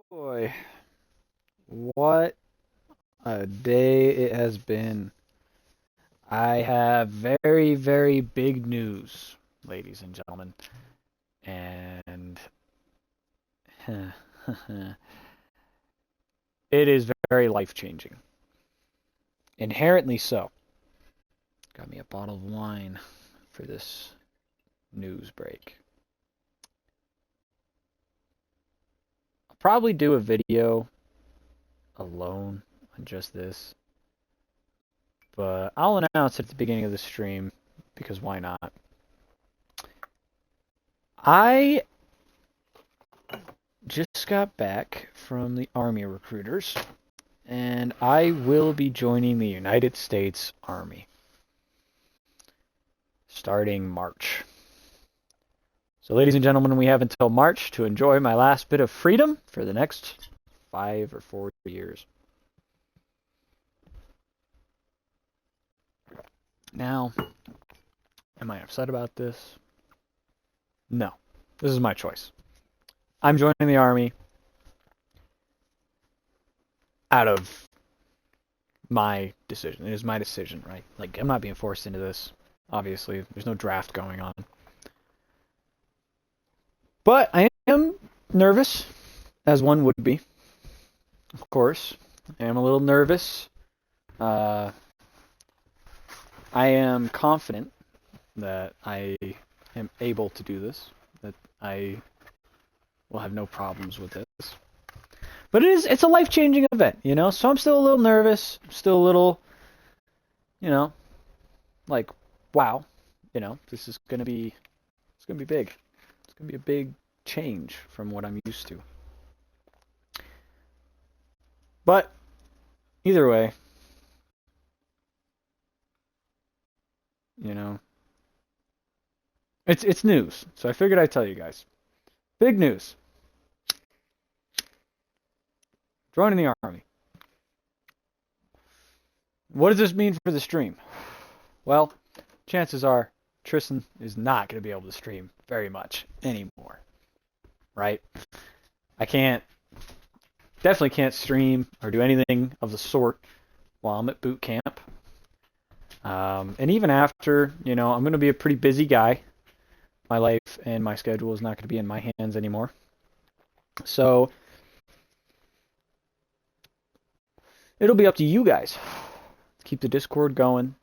Boy, what a day it has been. I have very, very big news, ladies and gentlemen. And it is very life-changing. Inherently so. Got me a bottle of wine for this news break. I'll probably do a video alone on just this. But I'll announce it at the beginning of the stream, because why not? I just got back from the Army recruiters, and I will be joining the United States Army starting March. So, ladies and gentlemen, we have until March to enjoy my last bit of freedom for the next 5 or 4 years. Now, am I upset about this? No. This is my choice. I'm joining the Army out of my decision. It is my decision, right? Like, I'm not being forced into this, obviously. There's no draft going on. But I am nervous, as one would be. Of course. I am a little nervous. I am confident that I am able to do this, that I will have no problems with this. But it's a life-changing event, you know? So I'm still a little nervous, still a little, you know, like, wow, you know, this is going to be, it's going to be big. It's going to be a big change from what I'm used to. But either way, you know, it's news. So I figured I'd tell you guys. Big news. Joining the Army. What does this mean for the stream? Well, chances are Tristan is not going to be able to stream very much anymore. Right? I definitely can't stream or do anything of the sort while I'm at boot camp. And even after, you know, I'm going to be a pretty busy guy. My life and my schedule is not going to be in my hands anymore. So it'll be up to you guys. Keep the Discord going.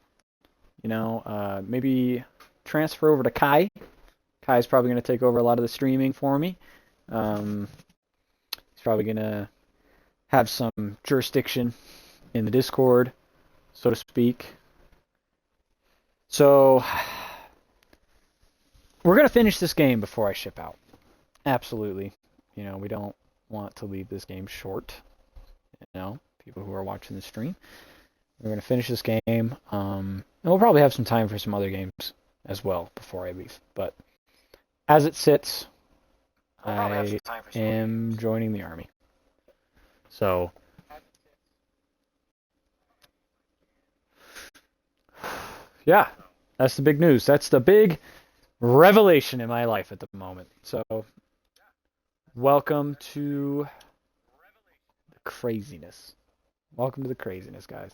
You know, maybe transfer over to Kai. Kai's probably going to take over a lot of the streaming for me. He's probably going to have some jurisdiction in the Discord, so to speak. So we're going to finish this game before I ship out. Absolutely. You know, we don't want to leave this game short. You know, people who are watching the stream. We're going to finish this game. And we'll probably have some time for some other games as well before I leave. But as it sits, I am joining the Army. So, yeah, that's the big news. That's the big revelation in my life at the moment. So, welcome to the craziness. Welcome to the craziness, guys.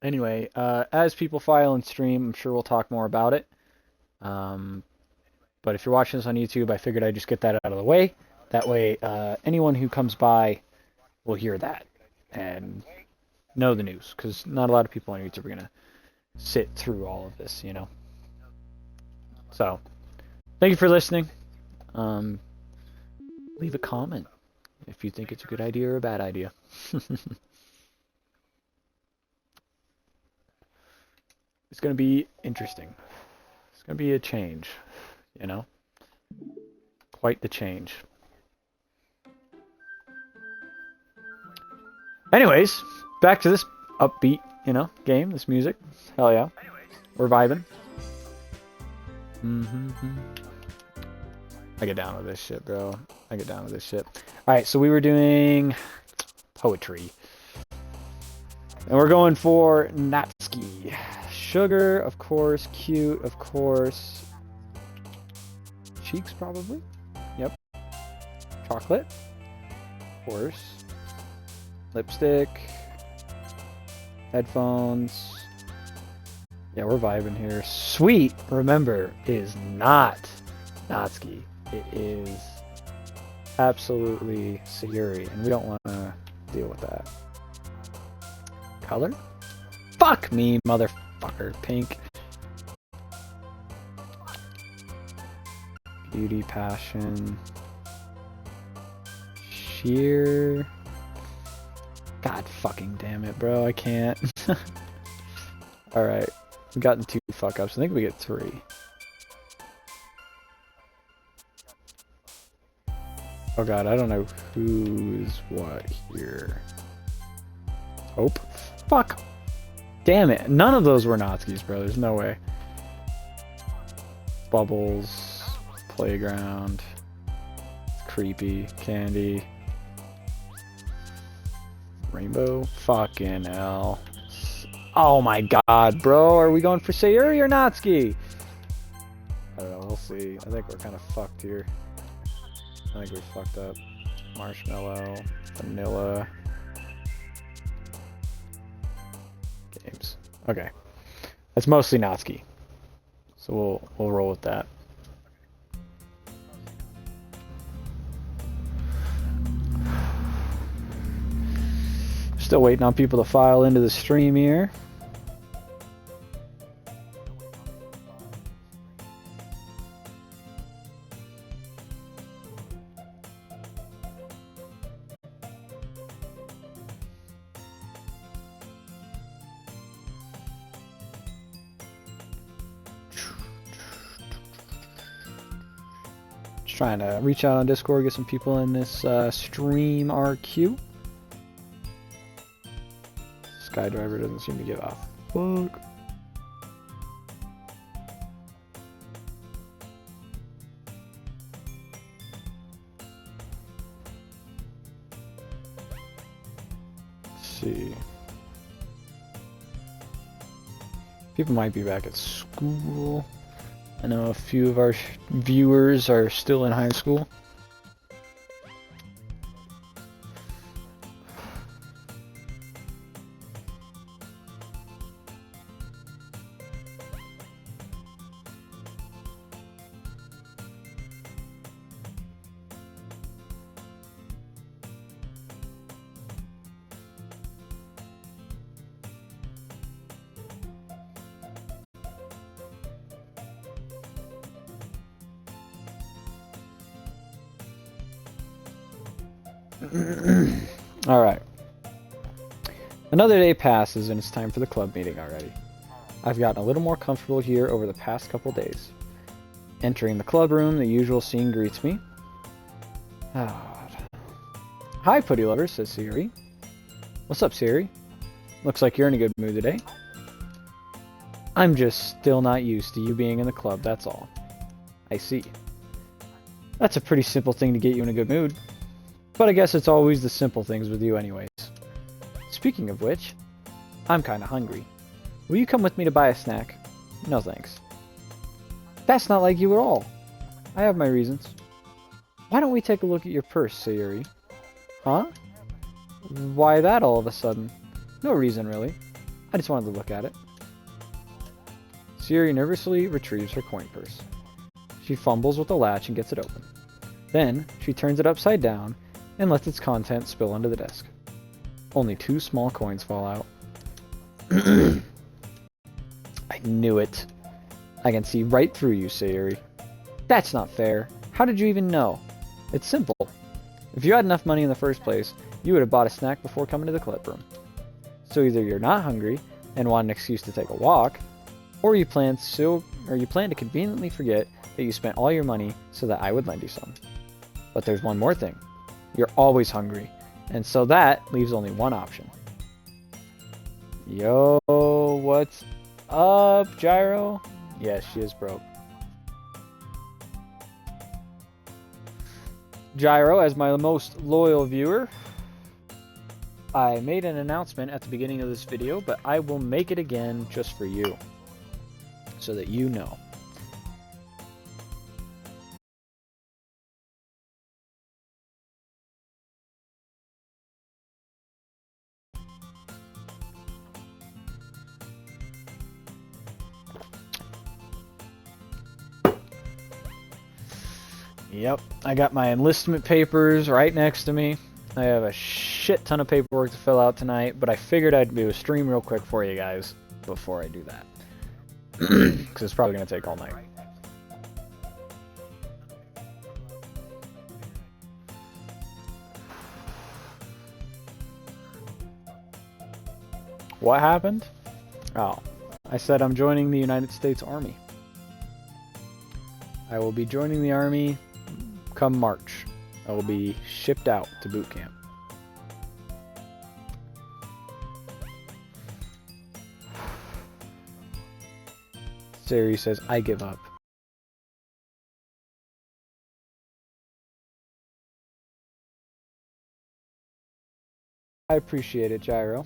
Anyway, as people file and stream, I'm sure we'll talk more about it. But if you're watching this on YouTube, I figured I'd just get that out of the way. That way, anyone who comes by will hear that and know the news. Because not a lot of people on YouTube are going to sit through all of this, you know. So, thank you for listening. Leave a comment if you think it's a good idea or a bad idea. It's going to be interesting. It's going to be a change, you know? Quite the change. Anyways, back to this upbeat, you know, game, this music. Hell yeah. We're vibing. I get down with this shit, bro. I get down with this shit. Alright, so we were doing poetry. And we're going for Natsuki. Sugar, of course. Cute, of course. Cheeks, probably. Yep. chocolate, of course, lipstick, headphones. Yeah, we're vibing here. Sweet, remember, is not Natsuki. It is absolutely Sayuri, and we don't want to deal with that. Color? Fuck me, motherfucker. Pink. Beauty, passion. Sheer. God fucking damn it, bro. I can't. Alright. We've gotten 2 fuck ups. I think we get 3. Oh god, I don't know who's what here. Hope? Fuck! Damn it. None of those were Natsuki's, bro. There's no way. Bubbles. Playground. Creepy. Candy. Rainbow? Fucking hell. Oh my god, bro. Are we going for Sayuri or Natsuki? I don't know. We'll see. I think we're kind of fucked here. I think we fucked up. Marshmallow. Vanilla. Games. Okay. That's mostly Natsuki. So we'll roll with that. Still waiting on people to file into the stream here. Just trying to reach out on Discord, get some people in this stream RQ. Skydriver doesn't seem to give a fuck. Let's see. People might be back at school. I know a few of our viewers are still in high school. Alright. Another day passes and it's time for the club meeting already. I've gotten a little more comfortable here over the past couple days. Entering the club room, the usual scene greets me. Hi, Putty Lover, says Sayuri. What's up, Sayuri? Looks like you're in a good mood today. I'm just still not used to you being in the club, that's all. I see. That's a pretty simple thing to get you in a good mood. But I guess it's always the simple things with you anyways. Speaking of which, I'm kinda hungry. Will you come with me to buy a snack? No thanks. That's not like you at all. I have my reasons. Why don't we take a look at your purse, Sayuri? Huh? Why that all of a sudden? No reason really. I just wanted to look at it. Sayuri nervously retrieves her coin purse. She fumbles with the latch and gets it open. Then, she turns it upside down and lets its contents spill onto the desk. Only 2 small coins fall out. I knew it. I can see right through you, Sayuri. That's not fair. How did you even know? It's simple. If you had enough money in the first place, you would have bought a snack before coming to the club room. So either you're not hungry and want an excuse to take a walk, or you plan to conveniently forget that you spent all your money so that I would lend you some. But there's one more thing. You're always hungry, and so that leaves only one option. Yo, what's up, Gyro? Yes, she is broke. Gyro, as my most loyal viewer, I made an announcement at the beginning of this video, but I will make it again just for you, so that you know. Yep, I got my enlistment papers right next to me. I have a shit ton of paperwork to fill out tonight, but I figured I'd do a stream real quick for you guys before I do that. Because it's probably going to take all night. What happened? Oh, I said I'm joining the United States Army. I will be joining the Army come March. I will be shipped out to boot camp. Siri says, I give up. I appreciate it, Gyro.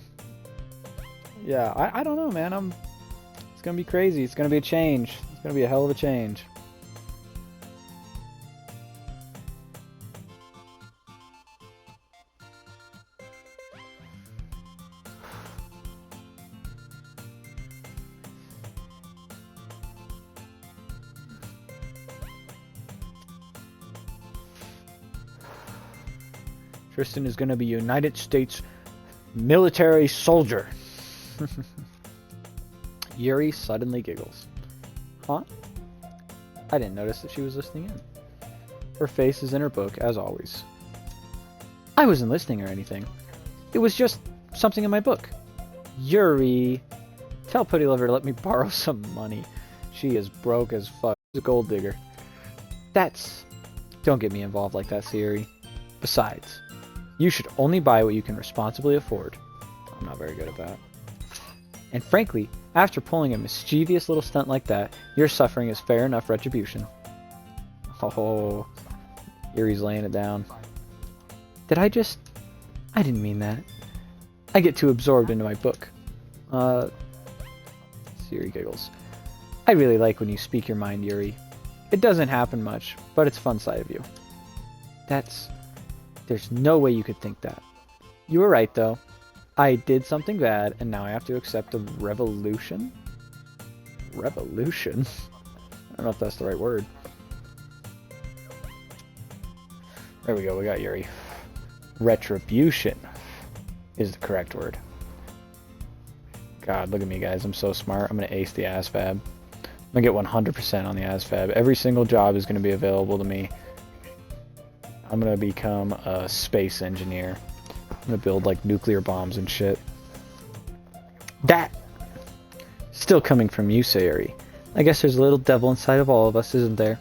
Yeah, I don't know, man. It's gonna be crazy. It's gonna be a change. It's gonna be a hell of a change. Tristan is gonna be United States military soldier. Yuri suddenly giggles. Huh? I didn't notice that she was listening in. Her face is in her book, as always. I wasn't listening or anything. It was just something in my book. Yuri! Tell Putty Lover to let me borrow some money. She is broke as fuck. She's a gold digger. Don't get me involved like that, Siri. Besides, you should only buy what you can responsibly afford. I'm not very good at that. And frankly, after pulling a mischievous little stunt like that, your suffering is fair enough retribution. Oh, Yuri's laying it down. I didn't mean that. I get too absorbed into my book. Siri giggles. I really like when you speak your mind, Yuri. It doesn't happen much, but it's a fun side of you. There's no way you could think that. You were right, though. I did something bad, and now I have to accept a revolution? Revolution? I don't know if that's the right word. There we go, we got Yuri. Retribution is the correct word. God, look at me, guys. I'm so smart. I'm going to ace the ASVAB. I'm going to get 100% on the ASVAB. Every single job is going to be available to me. I'm going to become a space engineer. I'm going to build, like, nuclear bombs and shit. That! Still coming from you, Sayuri. I guess there's a little devil inside of all of us, isn't there?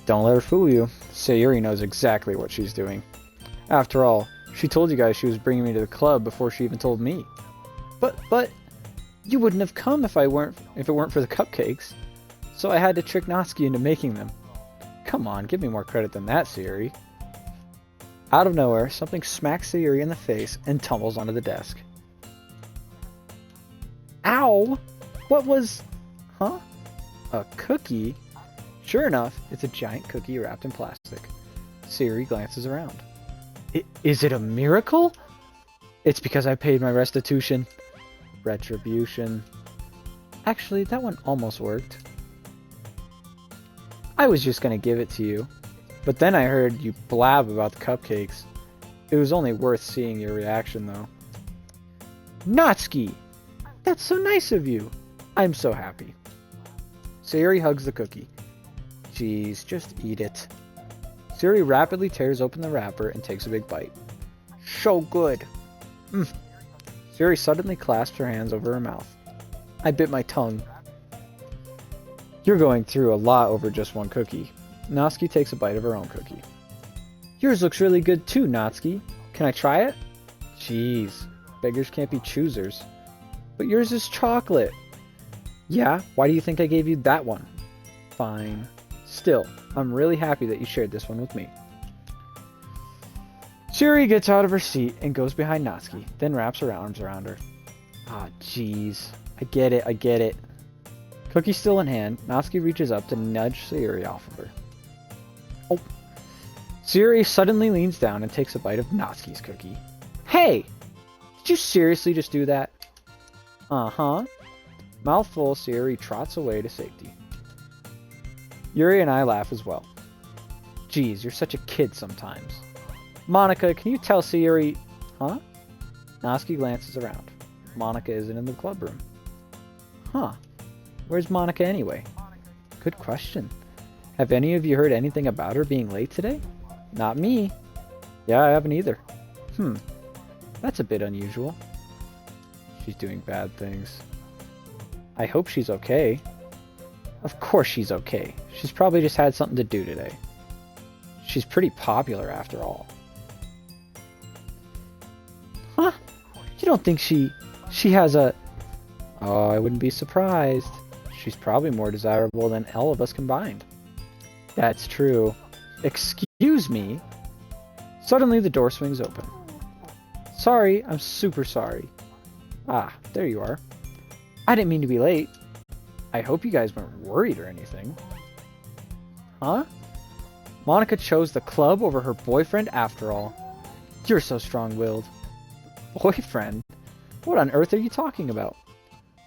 Don't let her fool you. Sayuri knows exactly what she's doing. After all, she told you guys she was bringing me to the club before she even told me. But, you wouldn't have come if it weren't for the cupcakes. So I had to trick Natsuki into making them. Come on, give me more credit than that, Sayuri. Out of nowhere, something smacks Sayuri in the face and tumbles onto the desk. Ow! What was... Huh? A cookie? Sure enough, it's a giant cookie wrapped in plastic. Sayuri glances around. Is it a miracle? It's because I paid my restitution. Retribution. Actually, that one almost worked. I was just gonna give it to you. But then I heard you blab about the cupcakes. It was only worth seeing your reaction, though. Natsuki! That's so nice of you! I'm so happy. Sayuri hugs the cookie. Jeez, just eat it. Sayuri rapidly tears open the wrapper and takes a big bite. So good! Sayuri suddenly clasps her hands over her mouth. I bit my tongue. You're going through a lot over just one cookie. Natsuki takes a bite of her own cookie. Yours looks really good too, Natsuki. Can I try it? Jeez, beggars can't be choosers. But yours is chocolate. Yeah, why do you think I gave you that one? Fine. Still, I'm really happy that you shared this one with me. Sayuri gets out of her seat and goes behind Natsuki, then wraps her arms around her. Ah, jeez. I get it. Cookie still in hand, Natsuki reaches up to nudge Sayuri off of her. Oh. Sayuri suddenly leans down and takes a bite of Natsuki's cookie. Hey! Did you seriously just do that? Uh-huh. Mouthful, Sayuri trots away to safety. Yuri and I laugh as well. Geez, you're such a kid sometimes. Monica, can you tell Sayuri... Huh? Natsuki glances around. Monica isn't in the club room. Huh. Where's Monica anyway? Good question. Have any of you heard anything about her being late today? Not me. Yeah, I haven't either. That's a bit unusual. She's doing bad things. I hope she's okay. Of course she's okay. She's probably just had something to do today. She's pretty popular after all. Huh? You don't think she has a... Oh, I wouldn't be surprised. She's probably more desirable than all of us combined. That's true. Excuse me? Suddenly the door swings open. Sorry, I'm super sorry. Ah, there you are. I didn't mean to be late. I hope you guys weren't worried or anything. Huh? Monica chose the club over her boyfriend after all. You're so strong-willed. Boyfriend? What on earth are you talking about?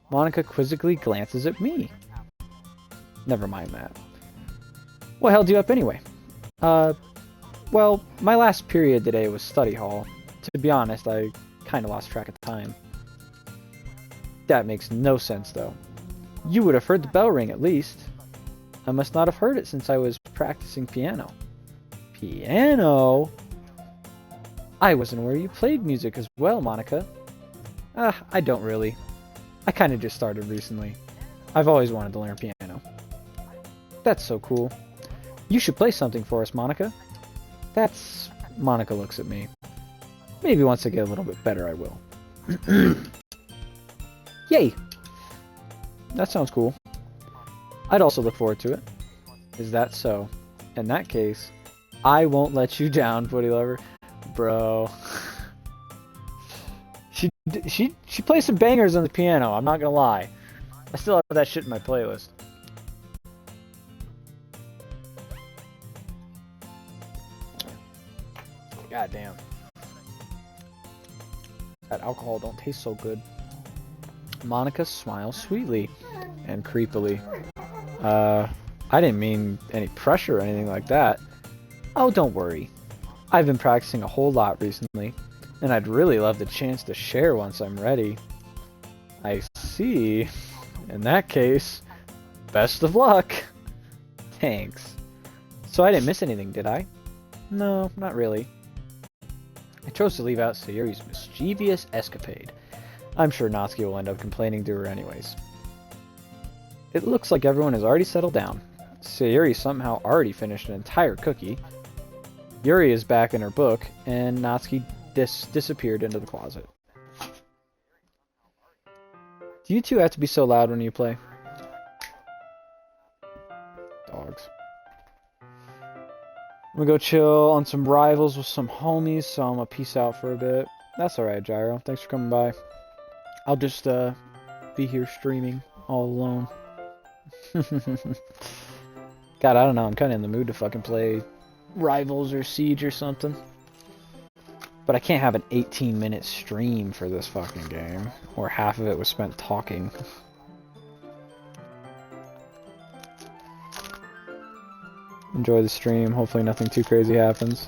Monica quizzically glances at me. Never mind that. What held you up anyway? Well, my last period today was study hall. To be honest, I kinda lost track of time. That makes no sense, though. You would have heard the bell ring at least. I must not have heard it since I was practicing piano. Piano? I wasn't aware you played music as well, Monica. I don't really. I kinda just started recently. I've always wanted to learn piano. That's so cool. You should play something for us, Monica. That's... Monica looks at me. Maybe once I get a little bit better, I will. Yay! That sounds cool. I'd also look forward to it. Is that so? In that case, I won't let you down, Footy Lover. Bro. She plays some bangers on the piano, I'm not gonna lie. I still have that shit in my playlist. God damn. That alcohol don't taste so good. Monica smiles sweetly and creepily. I didn't mean any pressure or anything like that. Oh, don't worry. I've been practicing a whole lot recently, and I'd really love the chance to share once I'm ready. I see. In that case, best of luck. Thanks. So I didn't miss anything, did I? No, not really. I chose to leave out Sayuri's mischievous escapade. I'm sure Natsuki will end up complaining to her anyways. It looks like everyone has already settled down. Sayuri somehow already finished an entire cookie. Yuri is back in her book, and Natsuki disappeared into the closet. Do you two have to be so loud when you play? Dogs. I'm gonna go chill on some rivals with some homies, so I'm gonna peace out for a bit. That's alright, Gyro. Thanks for coming by. I'll just be here streaming all alone. God, I don't know. I'm kind of in the mood to fucking play Rivals or Siege or something. But I can't have an 18-minute stream for this fucking game, or half of it was spent talking. Enjoy the stream. Hopefully nothing too crazy happens.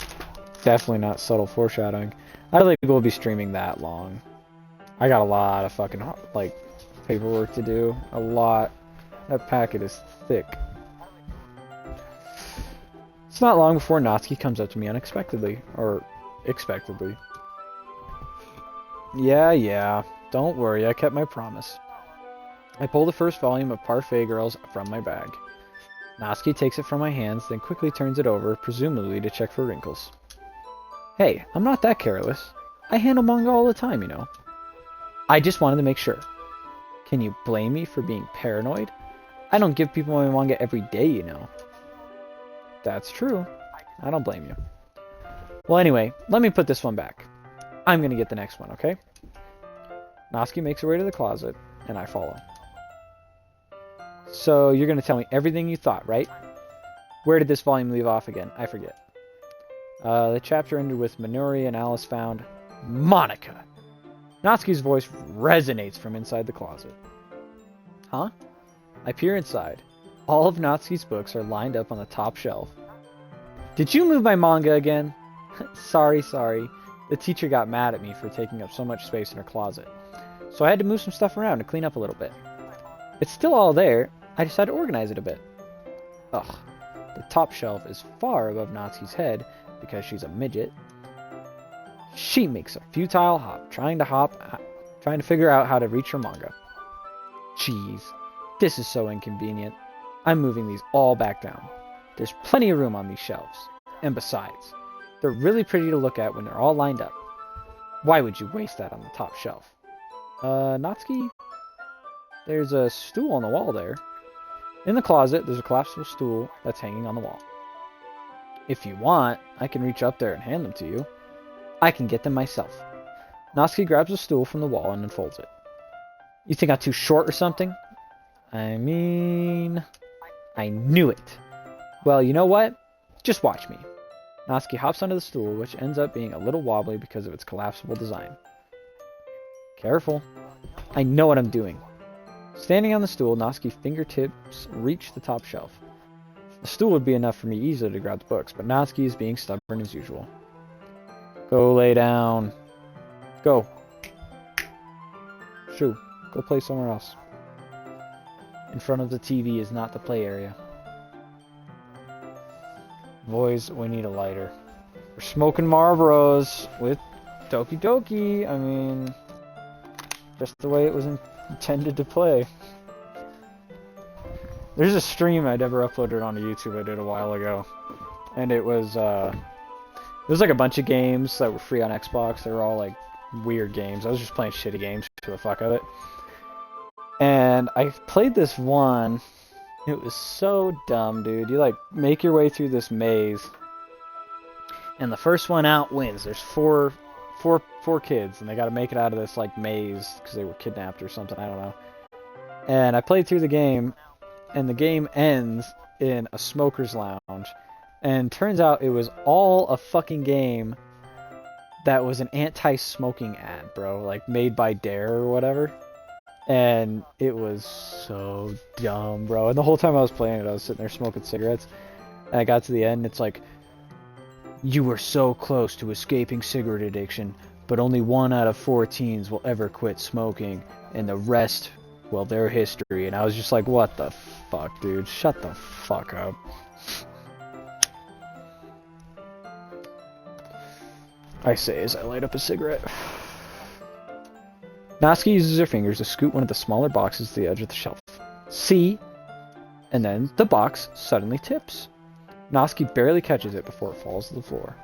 Definitely not subtle foreshadowing. I don't think we'll be streaming that long. I got a lot of fucking, like, paperwork to do. A lot. That packet is thick. It's not long before Natsuki comes up to me unexpectedly. Or, expectedly. Yeah. Don't worry, I kept my promise. I pull the first volume of Parfait Girls from my bag. Natsuki takes it from my hands, then quickly turns it over, presumably to check for wrinkles. Hey, I'm not that careless. I handle manga all the time, you know. I just wanted to make sure. Can you blame me for being paranoid? I don't give people my manga every day, you know. That's true. I don't blame you. Well, anyway, let me put this one back. I'm gonna get the next one, okay? Natsuki makes her way to the closet, and I follow. So, you're gonna tell me everything you thought, right? Where did this volume leave off again? I forget. The chapter ended with Minori and Alice found Monica. Natsuki's voice resonates from inside the closet. Huh? I peer inside. All of Natsuki's books are lined up on the top shelf. Did you move my manga again? Sorry. The teacher got mad at me for taking up so much space in her closet. So I had to move some stuff around to clean up a little bit. It's still all there. I decided to organize it a bit. Ugh. The top shelf is far above Natsuki's head because she's a midget. She makes a futile hop, trying to figure out how to reach her manga. Jeez, this is so inconvenient. I'm moving these all back down. There's plenty of room on these shelves. And besides, they're really pretty to look at when they're all lined up. Why would you waste that on the top shelf? Natsuki? There's a stool on the wall there. In the closet, there's a collapsible stool that's hanging on the wall. If you want, I can reach up there and hand them to you. I can get them myself. Natsuki grabs a stool from the wall and unfolds it. You think I'm too short or something? I mean... I knew it. Well, you know what? Just watch me. Natsuki hops onto the stool, which ends up being a little wobbly because of its collapsible design. Careful. I know what I'm doing. Standing on the stool, Natsuki's fingertips reach the top shelf. The stool would be enough for me easily to grab the books, but Natsuki is being stubborn as usual. Go lay down. Go. Shoo. Go play somewhere else. In front of the TV is not the play area. Boys, we need a lighter. We're smoking Marlboros with Doki Doki. I mean, just the way it was intended to play. There's a stream I never uploaded onto YouTube I did a while ago. And it was like a bunch of games that were free on Xbox. They were all like weird games. I was just playing shitty games for the fuck of it. And I played this one. It was so dumb, dude. You like make your way through this maze, and the first one out wins. There's four kids, and they got to make it out of this like maze because they were kidnapped or something. I don't know. And I played through the game, and the game ends in a smoker's lounge. And turns out it was all a fucking game that was an anti-smoking ad, bro. Like made by Dare or whatever. And it was so dumb, bro. And the whole time I was playing it, I was sitting there smoking cigarettes. And I got to the end, and it's like, you were so close to escaping cigarette addiction, but only 1 out of 4 teens will ever quit smoking, and the rest, well, they're history. And I was just like, what the fuck, dude? Shut the fuck up. I say as I light up a cigarette. Natsuki uses her fingers to scoot one of the smaller boxes to the edge of the shelf. See? And then the box suddenly tips. Natsuki barely catches it before it falls to the floor.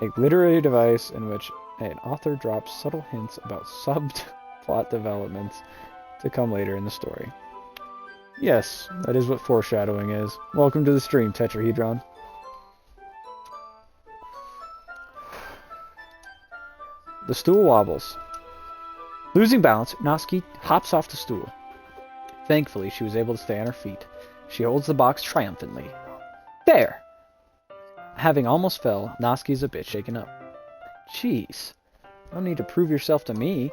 A literary device in which an author drops subtle hints about subplot developments to come later in the story. Yes, that is what foreshadowing is. Welcome to the stream, Tetrahedron. The stool wobbles. Losing balance, Natsuki hops off the stool. Thankfully, she was able to stay on her feet. She holds the box triumphantly. There! Having almost fell, Natsuki's a bit shaken up. Jeez. No need to prove yourself to me.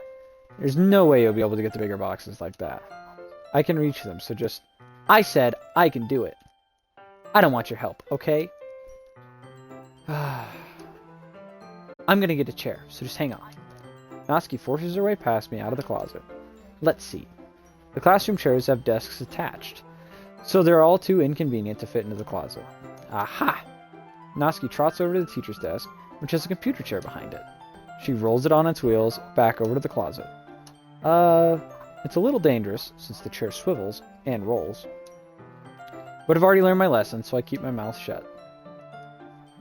There's no way you'll be able to get the bigger boxes like that. I can reach them, so just... I said I can do it. I don't want your help, okay? I'm gonna get a chair, so just hang on. Natsuki forces her way past me out of the closet. Let's see. The classroom chairs have desks attached, so they're all too inconvenient to fit into the closet. Aha! Natsuki trots over to the teacher's desk, which has a computer chair behind it. She rolls it on its wheels, back over to the closet. It's a little dangerous, since the chair swivels and rolls. But I've already learned my lesson, so I keep my mouth shut.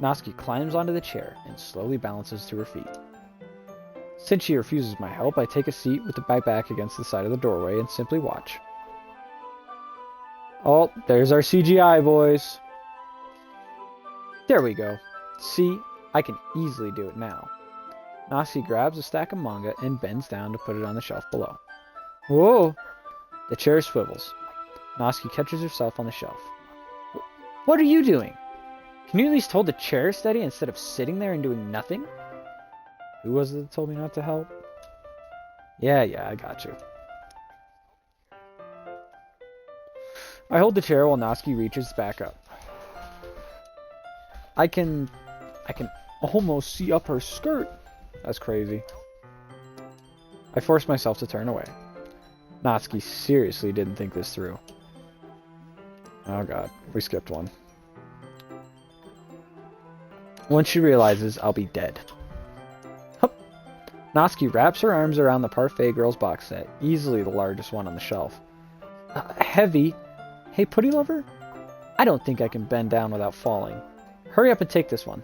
Natsuki climbs onto the chair and slowly balances to her feet. Since she refuses my help, I take a seat with my back against the side of the doorway and simply watch. Oh, there's our CGI, boys. There we go. See, I can easily do it now. Natsuki grabs a stack of manga and bends down to put it on the shelf below. Whoa! The chair swivels. Natsuki catches herself on the shelf. What are you doing? Can you at least hold the chair steady instead of sitting there and doing nothing? Who was it that told me not to help? Yeah, I got you. I hold the chair while Natsuki reaches back up. I can almost see up her skirt. That's crazy. I forced myself to turn away. Natsuki seriously didn't think this through. Oh god, we skipped one. Once she realizes I'll be dead. Hup. Natsuki wraps her arms around the Parfait Girls box set, easily the largest one on the shelf. Heavy. Hey, Putty Lover? I don't think I can bend down without falling. Hurry up and take this one.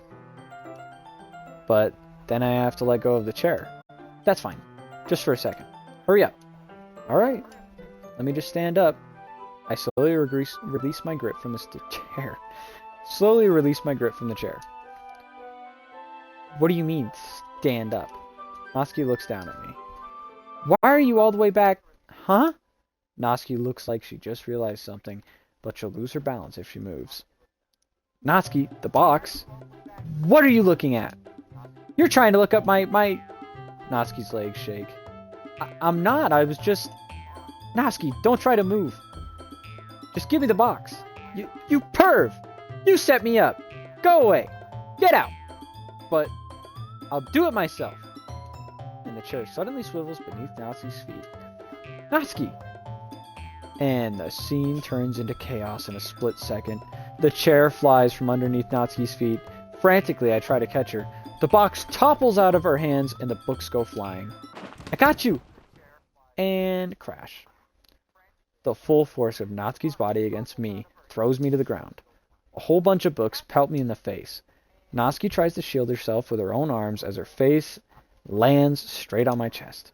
But then I have to let go of the chair. That's fine. Just for a second. Hurry up. Alright. Let me just stand up. I slowly release my grip from the chair. Slowly release my grip from the chair. What do you mean, stand up? Natsuki looks down at me. Why are you all the way back? Huh? Natsuki looks like she just realized something, but she'll lose her balance if she moves. Natsuki, the box. What are you looking at? You're trying to look up my... Natsuki's legs shake. I'm not, I was just... Natsuki, don't try to move. Just give me the box. You perv! You set me up! Go away! Get out! But I'll do it myself. And the chair suddenly swivels beneath Natsuki's feet. Natsuki! And the scene turns into chaos in a split second. The chair flies from underneath Natsuki's feet. Frantically, I try to catch her. The box topples out of her hands and the books go flying. I got you! And crash. The full force of Natsuki's body against me throws me to the ground. A whole bunch of books pelt me in the face. Natsuki tries to shield herself with her own arms as her face lands straight on my chest.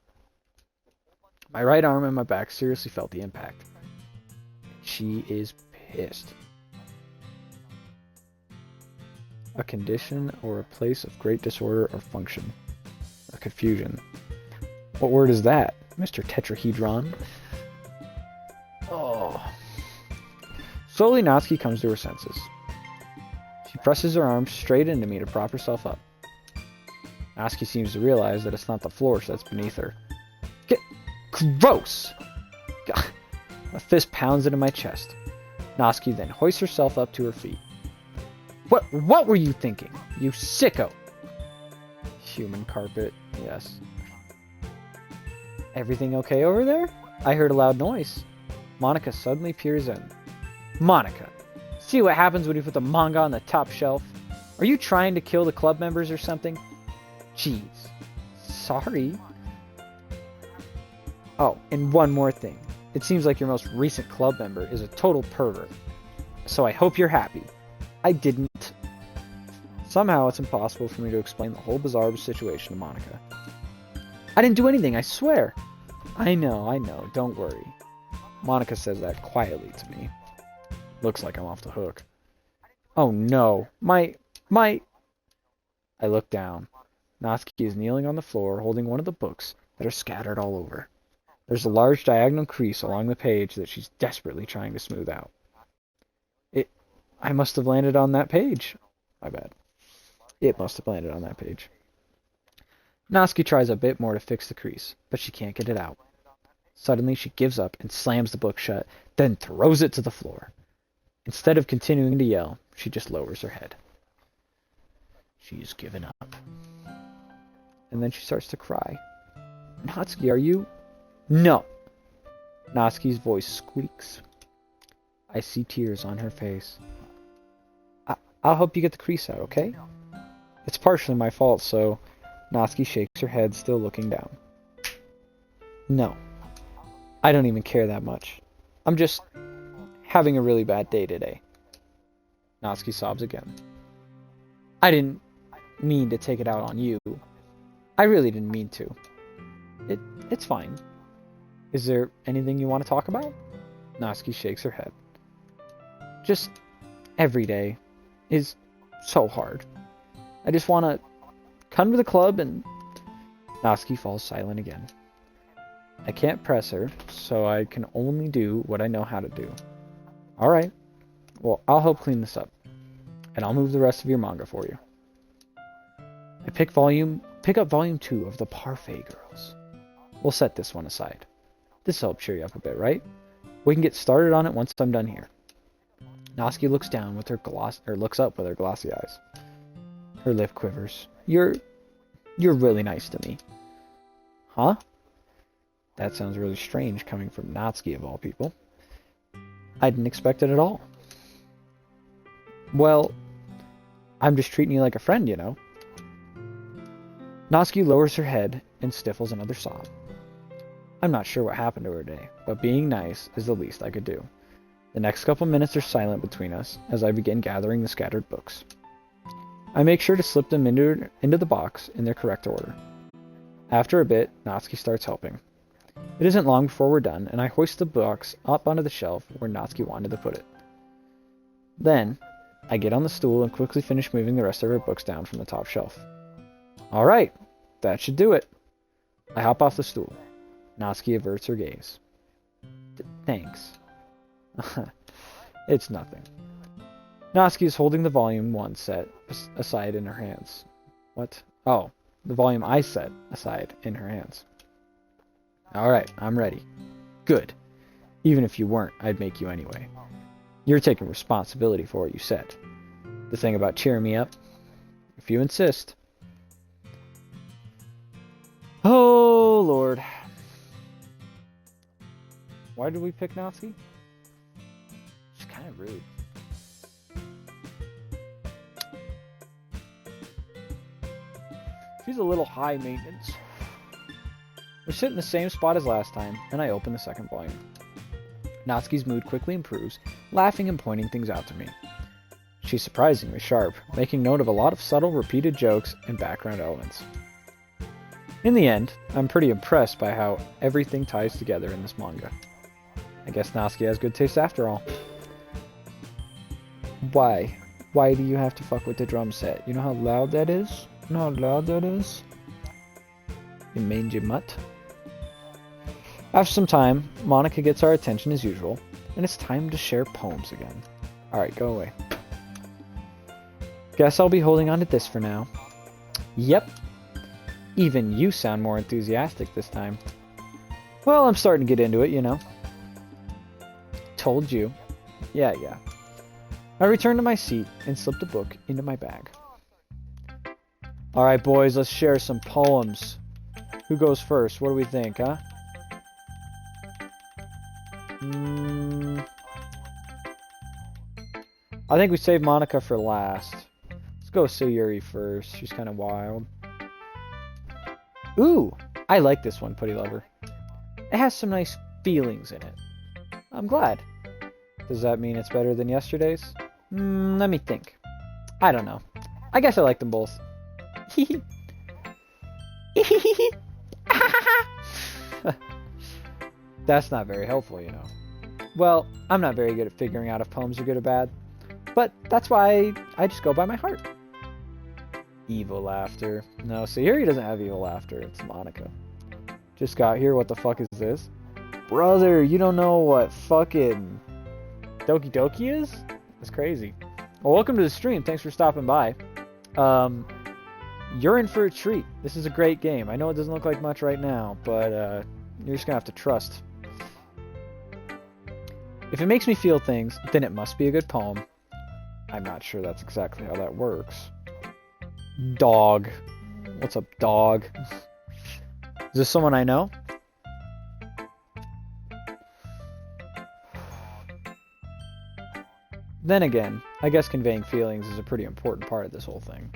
My right arm and my back seriously felt the impact. She is pissed. A condition or a place of great disorder or function. Or confusion. What word is that, Mr. Tetrahedron? Oh. Slowly, Natsuki comes to her senses. She presses her arms straight into me to prop herself up. Natsuki seems to realize that it's not the floor that's beneath her. Get gross! God. A fist pounds into my chest. Natsuki then hoists herself up to her feet. What were you thinking, you sicko? Human carpet, yes. Everything okay over there? I heard a loud noise. Monica suddenly peers in. Monica, see what happens when you put the manga on the top shelf? Are you trying to kill the club members or something? Jeez. Sorry. Oh, and one more thing. It seems like your most recent club member is a total pervert. So I hope you're happy. I didn't. Somehow it's impossible for me to explain the whole bizarre situation to Monica. I didn't do anything, I swear. I know, don't worry. Monica says that quietly to me. Looks like I'm off the hook. Oh no, my... I look down. Natsuki is kneeling on the floor holding one of the books that are scattered all over. There's a large diagonal crease along the page that she's desperately trying to smooth out. I must have landed on that page. My bad. It must have landed on that page. Natsuki tries a bit more to fix the crease, but she can't get it out. Suddenly, she gives up and slams the book shut, then throws it to the floor. Instead of continuing to yell, she just lowers her head. She's given up. And then she starts to cry. Natsuki, are you... No! Natsuki's voice squeaks. I see tears on her face. I'll help you get the crease out, okay? It's partially my fault, so... Natsuki shakes her head, still looking down. No. I don't even care that much. I'm just having a really bad day today. Natsuki sobs again. I didn't mean to take it out on you. I really didn't mean to. It's fine. Is there anything you want to talk about? Natsuki shakes her head. Just every day is so hard. I just want to come to the club and... Natsuki falls silent again. I can't press her, so I can only do what I know how to do. Alright. Well, I'll help clean this up. And I'll move the rest of your manga for you. I pick up volume 2 of the Parfait Girls. We'll set this one aside. This'll help cheer you up a bit, right? We can get started on it once I'm done here. Natsuki looks down with her looks up with her glossy eyes. Her lip quivers. You're really nice to me. Huh? That sounds really strange coming from Natsuki of all people. I didn't expect it at all. Well, I'm just treating you like a friend, you know. Natsuki lowers her head and stifles another sob. I'm not sure what happened to her today, but being nice is the least I could do. The next couple minutes are silent between us as I begin gathering the scattered books. I make sure to slip them into the box in their correct order. After a bit, Natsuki starts helping. It isn't long before we're done, and I hoist the box up onto the shelf where Natsuki wanted to put it. Then, I get on the stool and quickly finish moving the rest of her books down from the top shelf. Alright, that should do it. I hop off the stool. Natsuki averts her gaze. Thanks. It's nothing. Natsuki is holding the volume 1 set aside in her hands. What? Oh, the volume I set aside in her hands. Alright, I'm ready. Good. Even if you weren't, I'd make you anyway. You're taking responsibility for what you said. The thing about cheering me up? If you insist. Oh, Lord. Why did we pick Natsuki? She's kind of rude. She's a little high maintenance. We sit in the same spot as last time, and I open the second volume. Natsuki's mood quickly improves, laughing and pointing things out to me. She's surprisingly sharp, making note of a lot of subtle, repeated jokes and background elements. In the end, I'm pretty impressed by how everything ties together in this manga. I guess Natsuki has good taste after all. Why? Why do you have to fuck with the drum set? You know how loud that is? You know how loud that is? You mangy mutt. After some time, Monica gets our attention as usual, and it's time to share poems again. Alright, go away. Guess I'll be holding on to this for now. Yep. Even you sound more enthusiastic this time. Well, I'm starting to get into it, you know. Told you. Yeah. I return to my seat and slip the book into my bag. Alright, boys, let's share some poems. Who goes first? What do we think, huh? I think we save Monica for last. Let's go Sayuri first. She's kind of wild. Ooh! I like this one, Putty Lover. It has some nice feelings in it. I'm glad. Does that mean it's better than yesterday's? Let me think. I don't know. I guess I like them both. That's not very helpful, you know. Well, I'm not very good at figuring out if poems are good or bad, but that's why I just go by my heart. Evil laughter. No, Sayuri doesn't have evil laughter. It's Monica. Just got here. What the fuck is this? Brother, you don't know what fucking Doki Doki is? That's crazy. Well, welcome to the stream. Thanks for stopping by. You're in for a treat. This is a great game. I know it doesn't look like much right now, but you're just gonna have to trust. If it makes me feel things, then it must be a good poem. I'm not sure that's exactly how that works. Dog. What's up, dog? Is this someone I know? Then again, I guess conveying feelings is a pretty important part of this whole thing.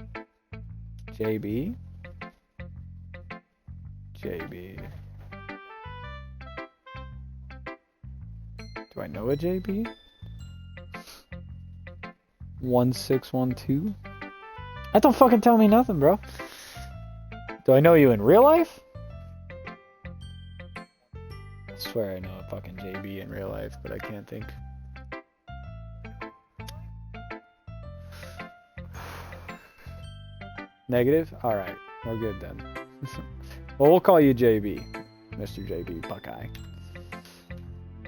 JB? JB. Do I know a JB? 1612? That don't fucking tell me nothing, bro. Do I know you in real life? I swear I know a fucking JB in real life, but I can't think. Negative? Alright, we're good then. Well, we'll call you JB. Mr. JB Buckeye.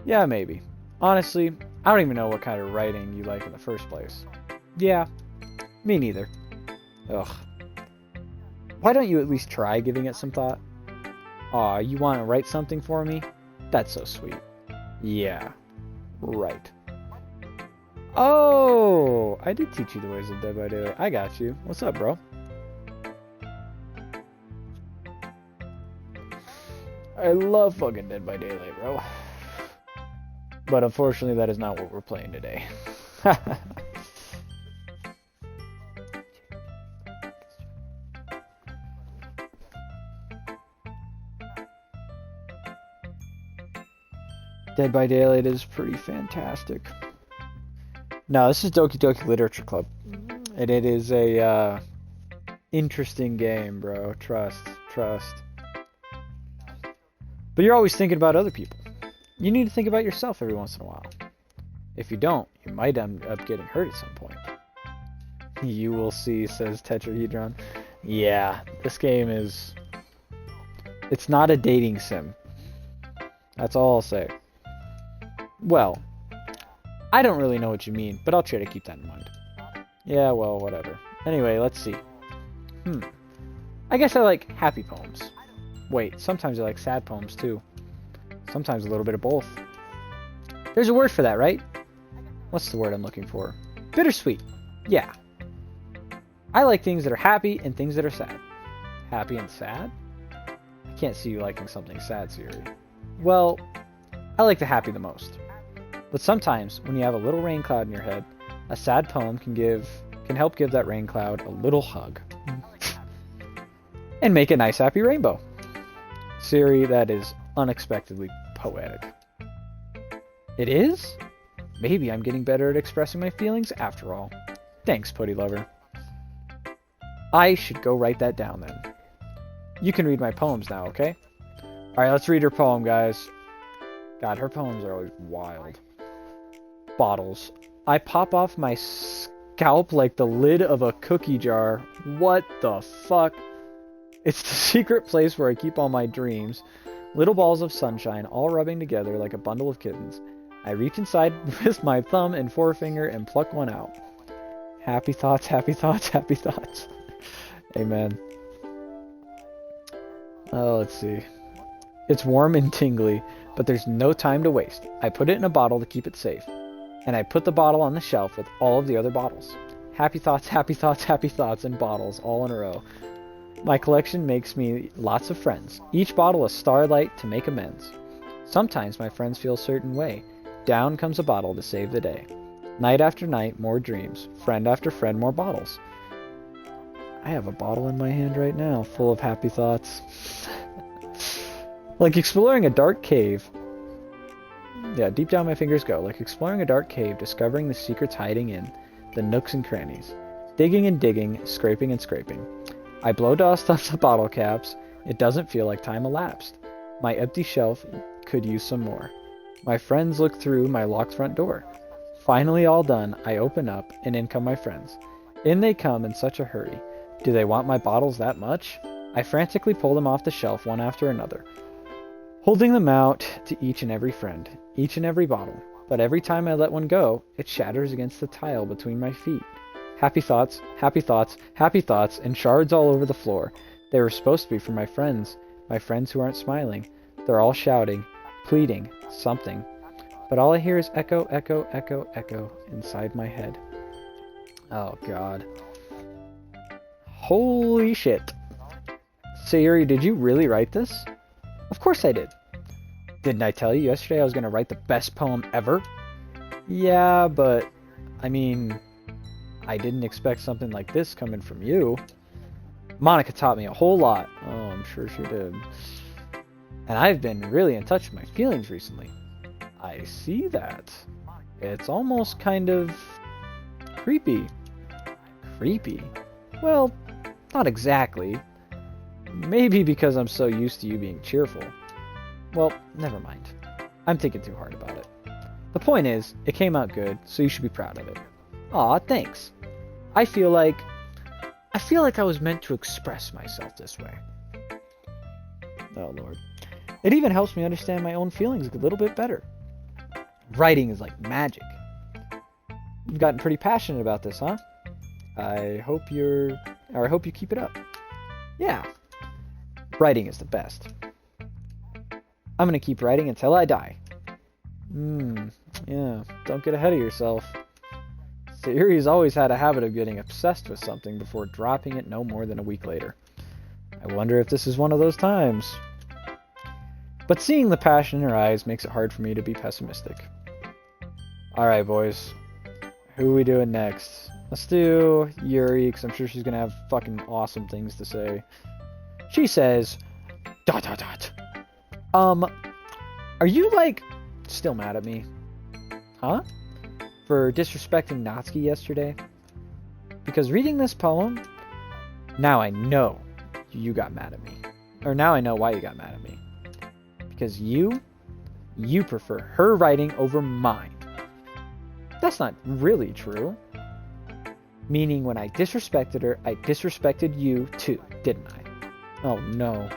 Yeah, maybe. Honestly, I don't even know what kind of writing you like in the first place. Yeah, me neither. Ugh. Why don't you at least try giving it some thought? Aw, you want to write something for me? That's so sweet. Yeah, right. Oh, I did teach you the ways of Dead by Daylight. I got you. What's up, bro? I love fucking Dead by Daylight, bro. But unfortunately, that is not what we're playing today. Dead by Daylight is pretty fantastic. No, this is Doki Doki Literature Club. And it is a interesting game, bro. Trust. But you're always thinking about other people. You need to think about yourself every once in a while. If you don't, you might end up getting hurt at some point. You will see, says Tetrahedron. Yeah, this game is... It's not a dating sim. That's all I'll say. Well, I don't really know what you mean, but I'll try to keep that in mind. Yeah, well, whatever. Anyway, let's see. I guess I like happy poems. Wait, sometimes I like sad poems too. Sometimes a little bit of both. There's a word for that, right? What's the word I'm looking for? Bittersweet. Yeah. I like things that are happy and things that are sad. Happy and sad? I can't see you liking something sad, Siri. Well, I like the happy the most. But sometimes, when you have a little rain cloud in your head, a sad poem can help give that rain cloud a little hug. And make a nice happy rainbow. Siri, that is unexpectedly poetic. It is? Maybe I'm getting better at expressing my feelings after all. Thanks, Putty Lover. I should go write that down then. You can read my poems now, okay? Alright, let's read her poem, guys. God, her poems are always wild. Bottles. I pop off my scalp like the lid of a cookie jar. What the fuck? It's the secret place where I keep all my dreams. Little balls of sunshine all rubbing together like a bundle of kittens. I reach inside with my thumb and forefinger and pluck one out. Happy thoughts, happy thoughts, happy thoughts. Amen. Oh, let's see. It's warm and tingly, but there's no time to waste. I put it in a bottle to keep it safe. And I put the bottle on the shelf with all of the other bottles. Happy thoughts, happy thoughts, happy thoughts, and bottles all in a row. My collection makes me lots of friends. Each bottle a starlight to make amends. Sometimes my friends feel a certain way. Down comes a bottle to save the day. Night after night, more dreams. Friend after friend, more bottles. I have a bottle in my hand right now, full of happy thoughts. Like exploring a dark cave. Yeah, deep down my fingers go. Like exploring a dark cave, discovering the secrets hiding in the nooks and crannies. Digging and digging, scraping and scraping. I blow dust off the bottle caps. It doesn't feel like time elapsed. My empty shelf could use some more. My friends look through my locked front door. Finally all done, I open up, and in come my friends. In they come in such a hurry. Do they want my bottles that much? I frantically pull them off the shelf one after another, holding them out to each and every friend, each and every bottle. But every time I let one go, it shatters against the tile between my feet. Happy thoughts, happy thoughts, happy thoughts, and shards all over the floor. They were supposed to be for my friends who aren't smiling. They're all shouting, pleading, something. But all I hear is echo, echo, echo, echo inside my head. Oh, God. Holy shit. Sayuri, did you really write this? Of course I did. Didn't I tell you yesterday I was going to write the best poem ever? Yeah, but, I mean, I didn't expect something like this coming from you. Monica taught me a whole lot. Oh, I'm sure she did. And I've been really in touch with my feelings recently. I see that. It's almost kind of creepy. Creepy? Well, not exactly. Maybe because I'm so used to you being cheerful. Well, never mind. I'm thinking too hard about it. The point is, it came out good, so you should be proud of it. Aw, thanks. I feel like I was meant to express myself this way. Oh, Lord. It even helps me understand my own feelings a little bit better. Writing is like magic. You've gotten pretty passionate about this, huh? I hope you keep it up. Yeah. Writing is the best. I'm gonna keep writing until I die. Yeah, don't get ahead of yourself. Sayuri's always had a habit of getting obsessed with something before dropping it no more than a week later. I wonder if this is one of those times. But seeing the passion in her eyes makes it hard for me to be pessimistic. Alright, boys. Who are we doing next? Let's do Yuri, because I'm sure she's going to have fucking awesome things to say. She says... ... Are you, like, still mad at me? Huh? For disrespecting Natsuki yesterday? Because reading this poem, now I know you got mad at me. Or now I know why you got mad at me. Because you prefer her writing over mine. That's not really true. Meaning when I disrespected her, I disrespected you too, didn't I? Oh no.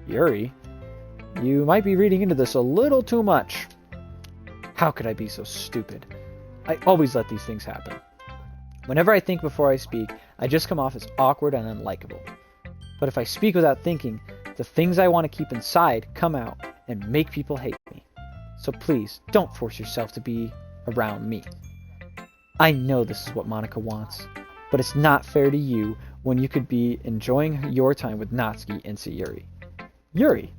Yuri, you might be reading into this a little too much. How could I be so stupid? I always let these things happen. Whenever I think before I speak, I just come off as awkward and unlikable. But if I speak without thinking, the things I want to keep inside come out and make people hate me. So please, don't force yourself to be around me. I know this is what Monika wants, but it's not fair to you when you could be enjoying your time with Natsuki and Sayuri. Yuri,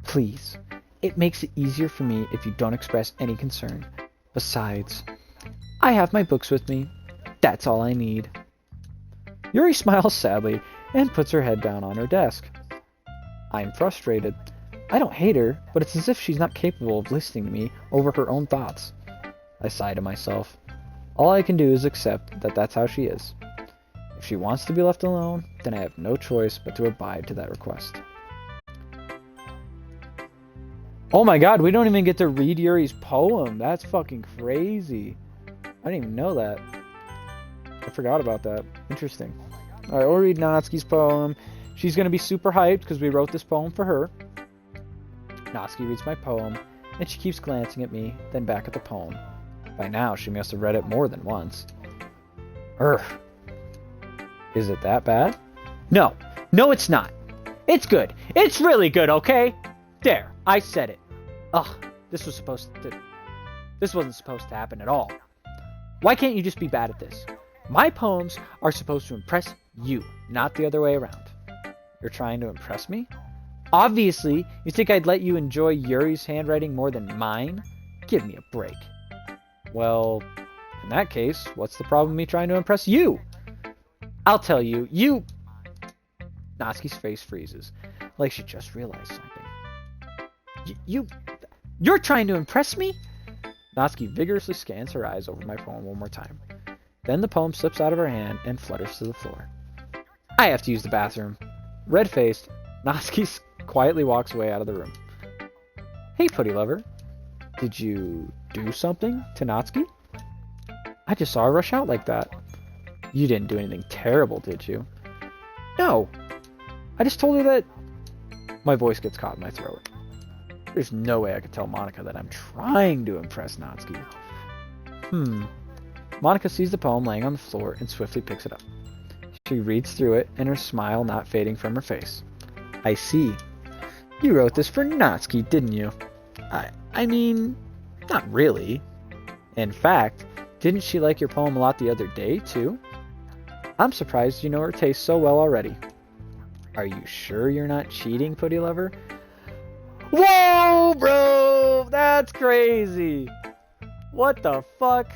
please, it makes it easier for me if you don't express any concern. Besides, I have my books with me. That's all I need. Yuri smiles sadly and puts her head down on her desk. I'm frustrated. I don't hate her, but it's as if she's not capable of listening to me over her own thoughts. I sigh to myself. All I can do is accept that that's how she is. If she wants to be left alone, then I have no choice but to abide to that request. Oh my god, we don't even get to read Yuri's poem. That's fucking crazy. I didn't even know that. I forgot about that. Interesting. Alright, we'll read Natsuki's poem. She's going to be super hyped because we wrote this poem for her. Natsuki reads my poem, and she keeps glancing at me, then back at the poem. By now, she must have read it more than once. Urgh. Is it that bad? No. No, it's not. It's good. It's really good, okay? There. I said it. Ugh. This wasn't supposed to happen at all. Why can't you just be bad at this? My poems are supposed to impress you, not the other way around. You're trying to impress me? Obviously, you think I'd let you enjoy Yuri's handwriting more than mine? Give me a break. Well, in that case, what's the problem with me trying to impress you? I'll tell you, Natsuki's face freezes, like she just realized something. You're trying to impress me? Natsuki vigorously scans her eyes over my poem one more time. Then the poem slips out of her hand and flutters to the floor. I have to use the bathroom. Red-faced, Natsuki quietly walks away out of the room. Hey, Putty Lover. Did you do something to Natsuki? I just saw her rush out like that. You didn't do anything terrible, did you? No. I just told her that... My voice gets caught in my throat. There's no way I could tell Monika that I'm trying to impress Natsuki. Monika sees the poem laying on the floor and swiftly picks it up. She reads through it, and her smile not fading from her face. I see. You wrote this for Natsuki, didn't you? I mean, not really. In fact, didn't she like your poem a lot the other day, too? I'm surprised you know her taste so well already. Are you sure you're not cheating, Putty Lover? Whoa, bro! That's crazy! What the fuck?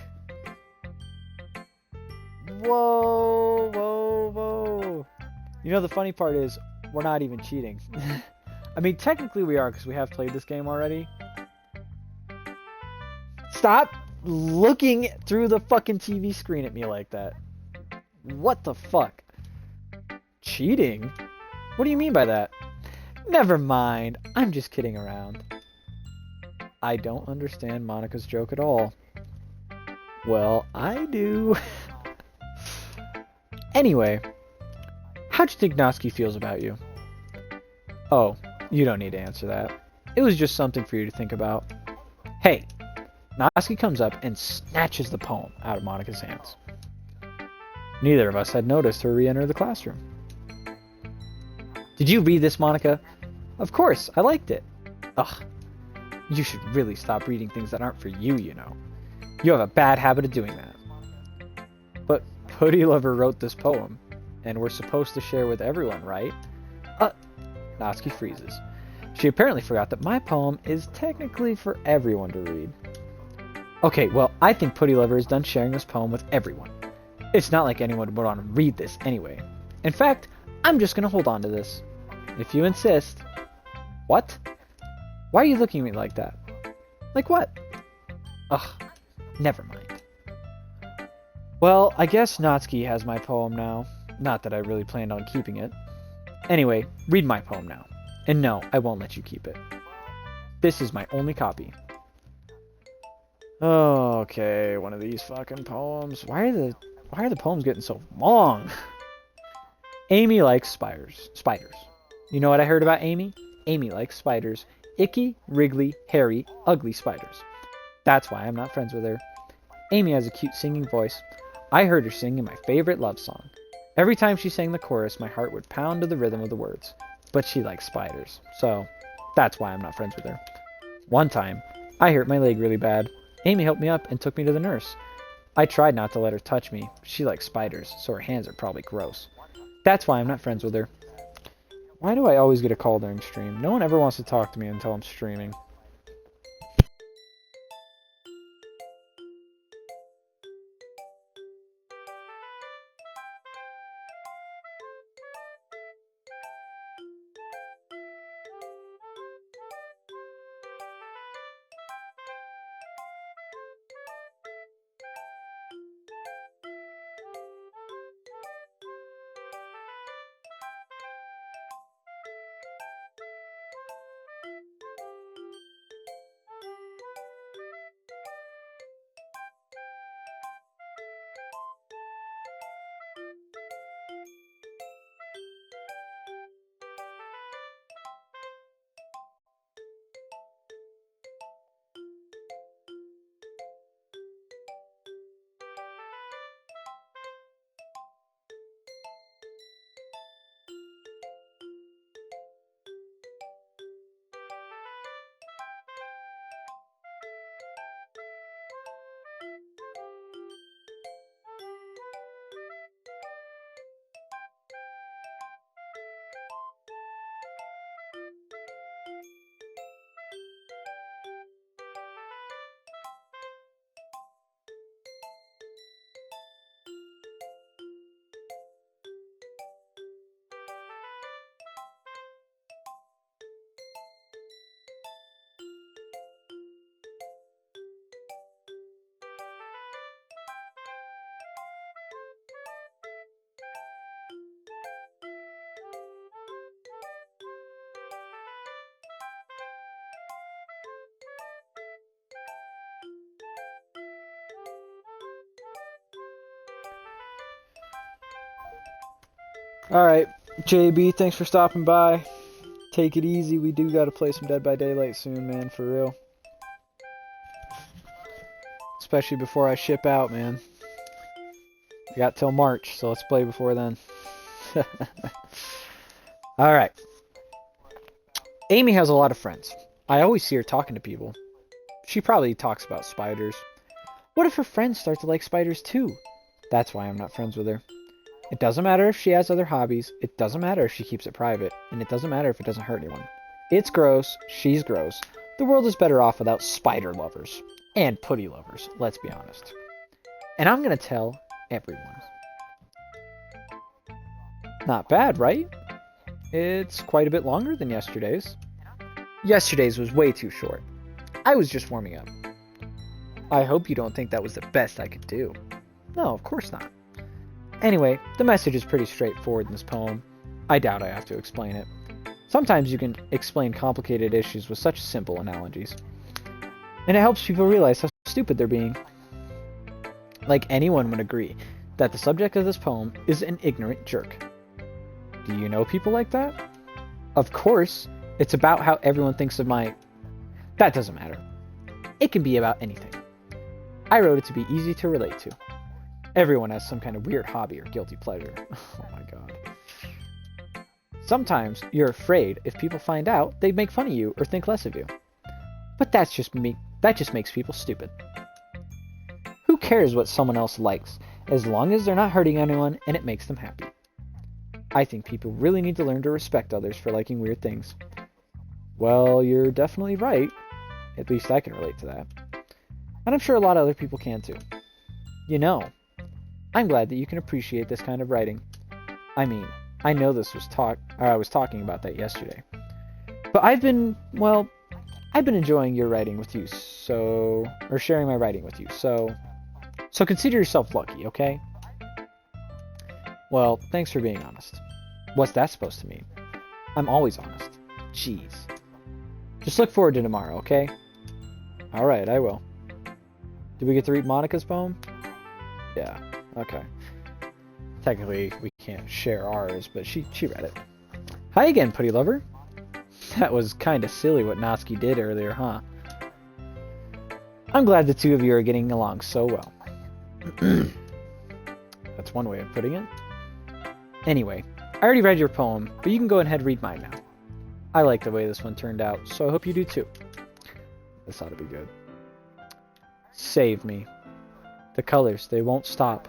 Whoa, whoa, whoa. You know, the funny part is, we're not even cheating. I mean, technically we are, because we have played this game already. Stop looking through the fucking TV screen at me like that. What the fuck? Cheating? What do you mean by that? Never mind. I'm just kidding around. I don't understand Monika's joke at all. Well, I do. Anyway, how'd you think Natsuki feels about you? Oh, you don't need to answer that. It was just something for you to think about. Hey, Natsuki comes up and snatches the poem out of Monika's hands. Neither of us had noticed her re-enter the classroom. Did you read this, Monika? Of course, I liked it. Ugh, you should really stop reading things that aren't for you, you know. You have a bad habit of doing that. Putty Lover wrote this poem, and we're supposed to share with everyone, right? Natsuki freezes. She apparently forgot that my poem is technically for everyone to read. Okay, well, I think Putty Lover is done sharing this poem with everyone. It's not like anyone would want to read this anyway. In fact, I'm just going to hold on to this. If you insist. What? Why are you looking at me like that? Like what? Ugh, never mind. Well, I guess Natsuki has my poem now. Not that I really planned on keeping it. Anyway, read my poem now. And no, I won't let you keep it. This is my only copy. Okay, one of these fucking poems. Why are the poems getting so long? Amy likes spiders. You know what I heard about Amy? Amy likes spiders. Icky, wriggly, hairy, ugly spiders. That's why I'm not friends with her. Amy has a cute singing voice. I heard her singing my favorite love song. Every time she sang the chorus, my heart would pound to the rhythm of the words. But she likes spiders, so that's why I'm not friends with her. One time, I hurt my leg really bad. Amy helped me up and took me to the nurse. I tried not to let her touch me. She likes spiders, so her hands are probably gross. That's why I'm not friends with her. Why do I always get a call during stream? No one ever wants to talk to me until I'm streaming. Alright, JB, thanks for stopping by. Take it easy. We do gotta play some Dead by Daylight soon, man, for real. Especially before I ship out, man. We got till March, so let's play before then. Alright. Amy has a lot of friends. I always see her talking to people. She probably talks about spiders. What if her friends start to like spiders too? That's why I'm not friends with her. It doesn't matter if she has other hobbies, it doesn't matter if she keeps it private, and it doesn't matter if it doesn't hurt anyone. It's gross, she's gross. The world is better off without spider lovers. And putty lovers, let's be honest. And I'm gonna tell everyone. Not bad, right? It's quite a bit longer than yesterday's. Yesterday's was way too short. I was just warming up. I hope you don't think that was the best I could do. No, of course not. Anyway, the message is pretty straightforward in this poem. I doubt I have to explain it. Sometimes you can explain complicated issues with such simple analogies. And it helps people realize how stupid they're being. Like anyone would agree that the subject of this poem is an ignorant jerk. Do you know people like that? Of course, it's about how everyone thinks of my... That doesn't matter. It can be about anything. I wrote it to be easy to relate to. Everyone has some kind of weird hobby or guilty pleasure. Oh my god. Sometimes you're afraid if people find out, they'd make fun of you or think less of you. But that just makes people stupid. Who cares what someone else likes, as long as they're not hurting anyone and it makes them happy. I think people really need to learn to respect others for liking weird things. Well, you're definitely right. At least I can relate to that. And I'm sure a lot of other people can too. You know, I'm glad that you can appreciate this kind of writing. I mean, I know I was talking about that yesterday. But I've been enjoying your writing with you, or sharing my writing with you, so consider yourself lucky, okay? Well, thanks for being honest. What's that supposed to mean? I'm always honest. Jeez. Just look forward to tomorrow, okay? Alright, I will. Did we get to read Monica's poem? Yeah, okay. Technically, we can't share ours, but she read it. Hi again, Putty Lover. That was kinda silly what Natsuki did earlier, huh? I'm glad the two of you are getting along so well. That's one way of putting it. Anyway, I already read your poem, but you can go ahead and read mine now. I like the way this one turned out, so I hope you do too. This ought to be good. Save me. The colors, they won't stop.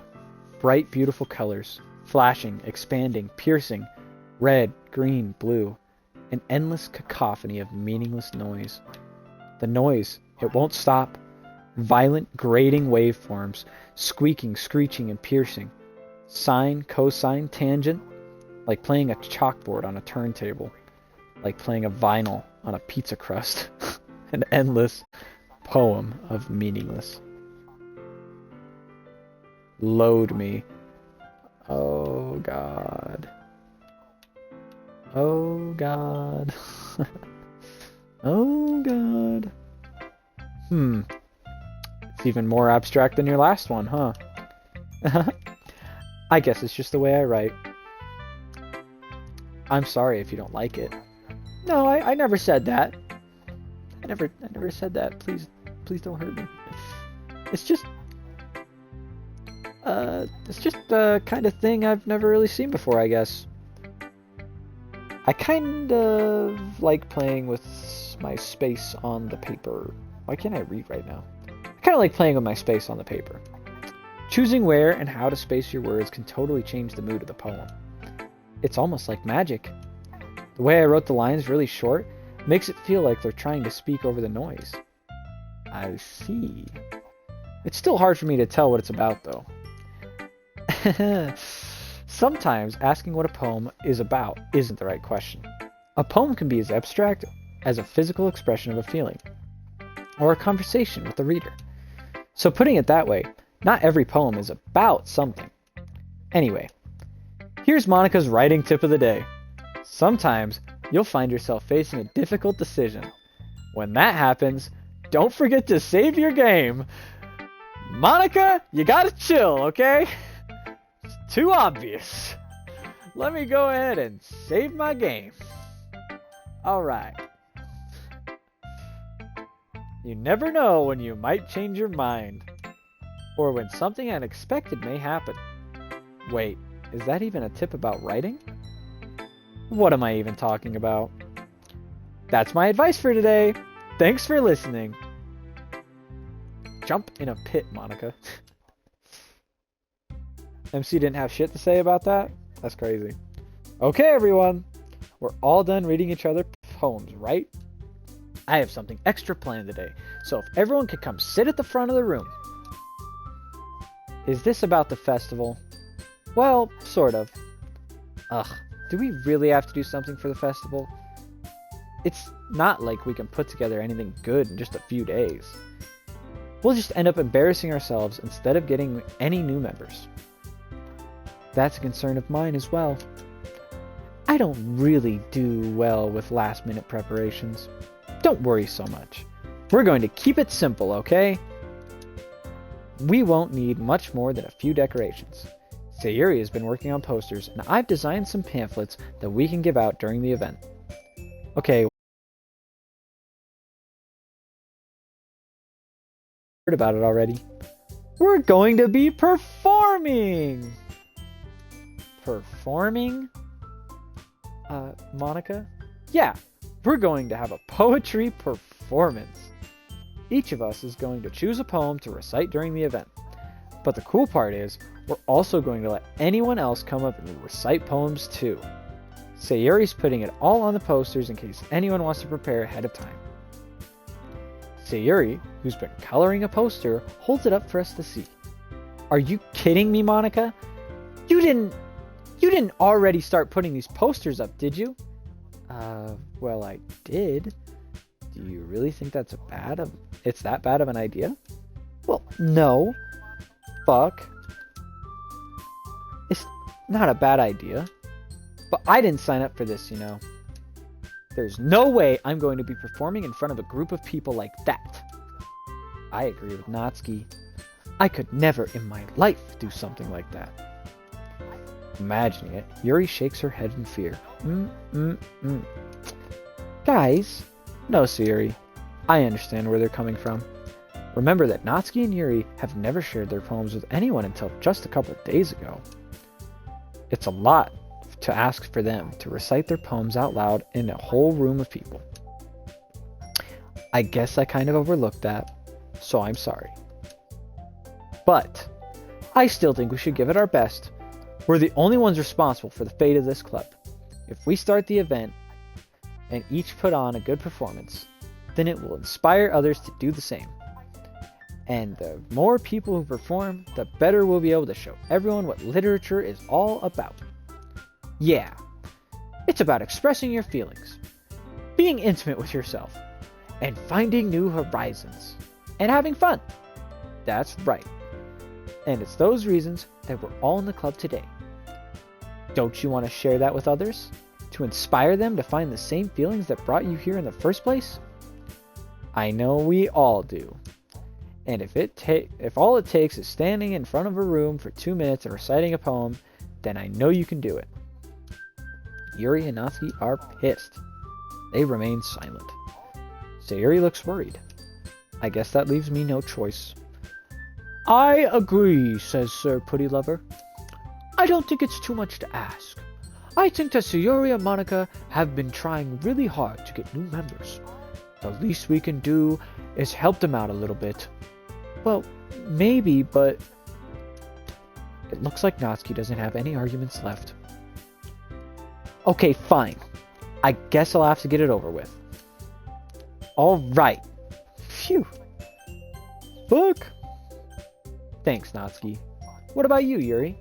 Bright, beautiful colors. Flashing, expanding, piercing. Red, green, blue. An endless cacophony of meaningless noise. The noise, it won't stop. Violent, grating waveforms. Squeaking, screeching, and piercing. Sine, cosine, tangent. Like playing a chalkboard on a turntable. Like playing a vinyl on a pizza crust. An endless poem of meaningless. Load me. Oh God. Oh God. Oh God. It's even more abstract than your last one, huh? I guess it's just the way I write. I'm sorry if you don't like it. No, I never said that. I never said that. Please don't hurt me. It's just the kind of thing I've never really seen before, I guess. I kind of like playing with my space on the paper. Why can't I read right now? I kind of like playing with my space on the paper. Choosing where and how to space your words can totally change the mood of the poem. It's almost like magic. The way I wrote the lines really short makes it feel like they're trying to speak over the noise. I see. It's still hard for me to tell what it's about, though. Sometimes asking what a poem is about isn't the right question. A poem can be as abstract as a physical expression of a feeling, or a conversation with the reader. So putting it that way, not every poem is about something. Anyway, here's Monica's writing tip of the day. Sometimes you'll find yourself facing a difficult decision. When that happens, don't forget to save your game. Monica, you gotta chill, okay? It's too obvious. Let me go ahead and save my game. Alright. You never know when you might change your mind, or when something unexpected may happen. Wait, is that even a tip about writing? What am I even talking about? That's my advice for today. Thanks for listening. Jump in a pit, Monica. MC didn't have shit to say about that? That's crazy. Okay, everyone. We're all done reading each other poems, right? I have something extra planned today, so if everyone could come sit at the front of the room. Is this about the festival? Well, sort of. Ugh, do we really have to do something for the festival? It's not like we can put together anything good in just a few days. We'll just end up embarrassing ourselves instead of getting any new members. That's a concern of mine as well. I don't really do well with last-minute preparations. Don't worry so much. We're going to keep it simple, okay? We won't need much more than a few decorations. Sayuri has been working on posters, and I've designed some pamphlets that we can give out during the event. Okay. Heard about it already. We're going to be performing! Performing? Monica? Yeah, we're going to have a poetry performance. Each of us is going to choose a poem to recite during the event. But the cool part is, we're also going to let anyone else come up and recite poems too. Sayuri's putting it all on the posters in case anyone wants to prepare ahead of time. Sayuri, who's been coloring a poster, holds it up for us to see. Are you kidding me, Monica? You didn't already start putting these posters up, did you? Well, I did. Do you really think it's that bad of an idea? Well, no. Fuck. It's not a bad idea. But I didn't sign up for this, you know. There's no way I'm going to be performing in front of a group of people like that. I agree with Natsuki. I could never in my life do something like that. Imagining it, Yuri shakes her head in fear. Guys, no, Sayuri. I understand where they're coming from. Remember that Natsuki and Yuri have never shared their poems with anyone until just a couple of days ago. It's a lot to ask for them to recite their poems out loud in a whole room of people. I guess I kind of overlooked that, so I'm sorry. But I still think we should give it our best. We're the only ones responsible for the fate of this club. If we start the event and each put on a good performance, then it will inspire others to do the same. And the more people who perform, the better we'll be able to show everyone what literature is all about. Yeah, it's about expressing your feelings, being intimate with yourself, and finding new horizons, and having fun. That's right. And it's those reasons that we're all in the club today. Don't you want to share that with others? To inspire them to find the same feelings that brought you here in the first place? I know we all do. And if all it takes is standing in front of a room for 2 minutes and reciting a poem, then I know you can do it. Yuri and Natsuki are pissed. They remain silent. Sayuri looks worried. I guess that leaves me no choice. I agree, says Sir Putty Lover. I don't think it's too much to ask. I think that Sayuri and Monica have been trying really hard to get new members. The least we can do is help them out a little bit. Well, maybe, but it looks like Natsuki doesn't have any arguments left. Okay, fine. I guess I'll have to get it over with. Alright. Phew. Fuck. Thanks, Natsuki. What about you, Yuri?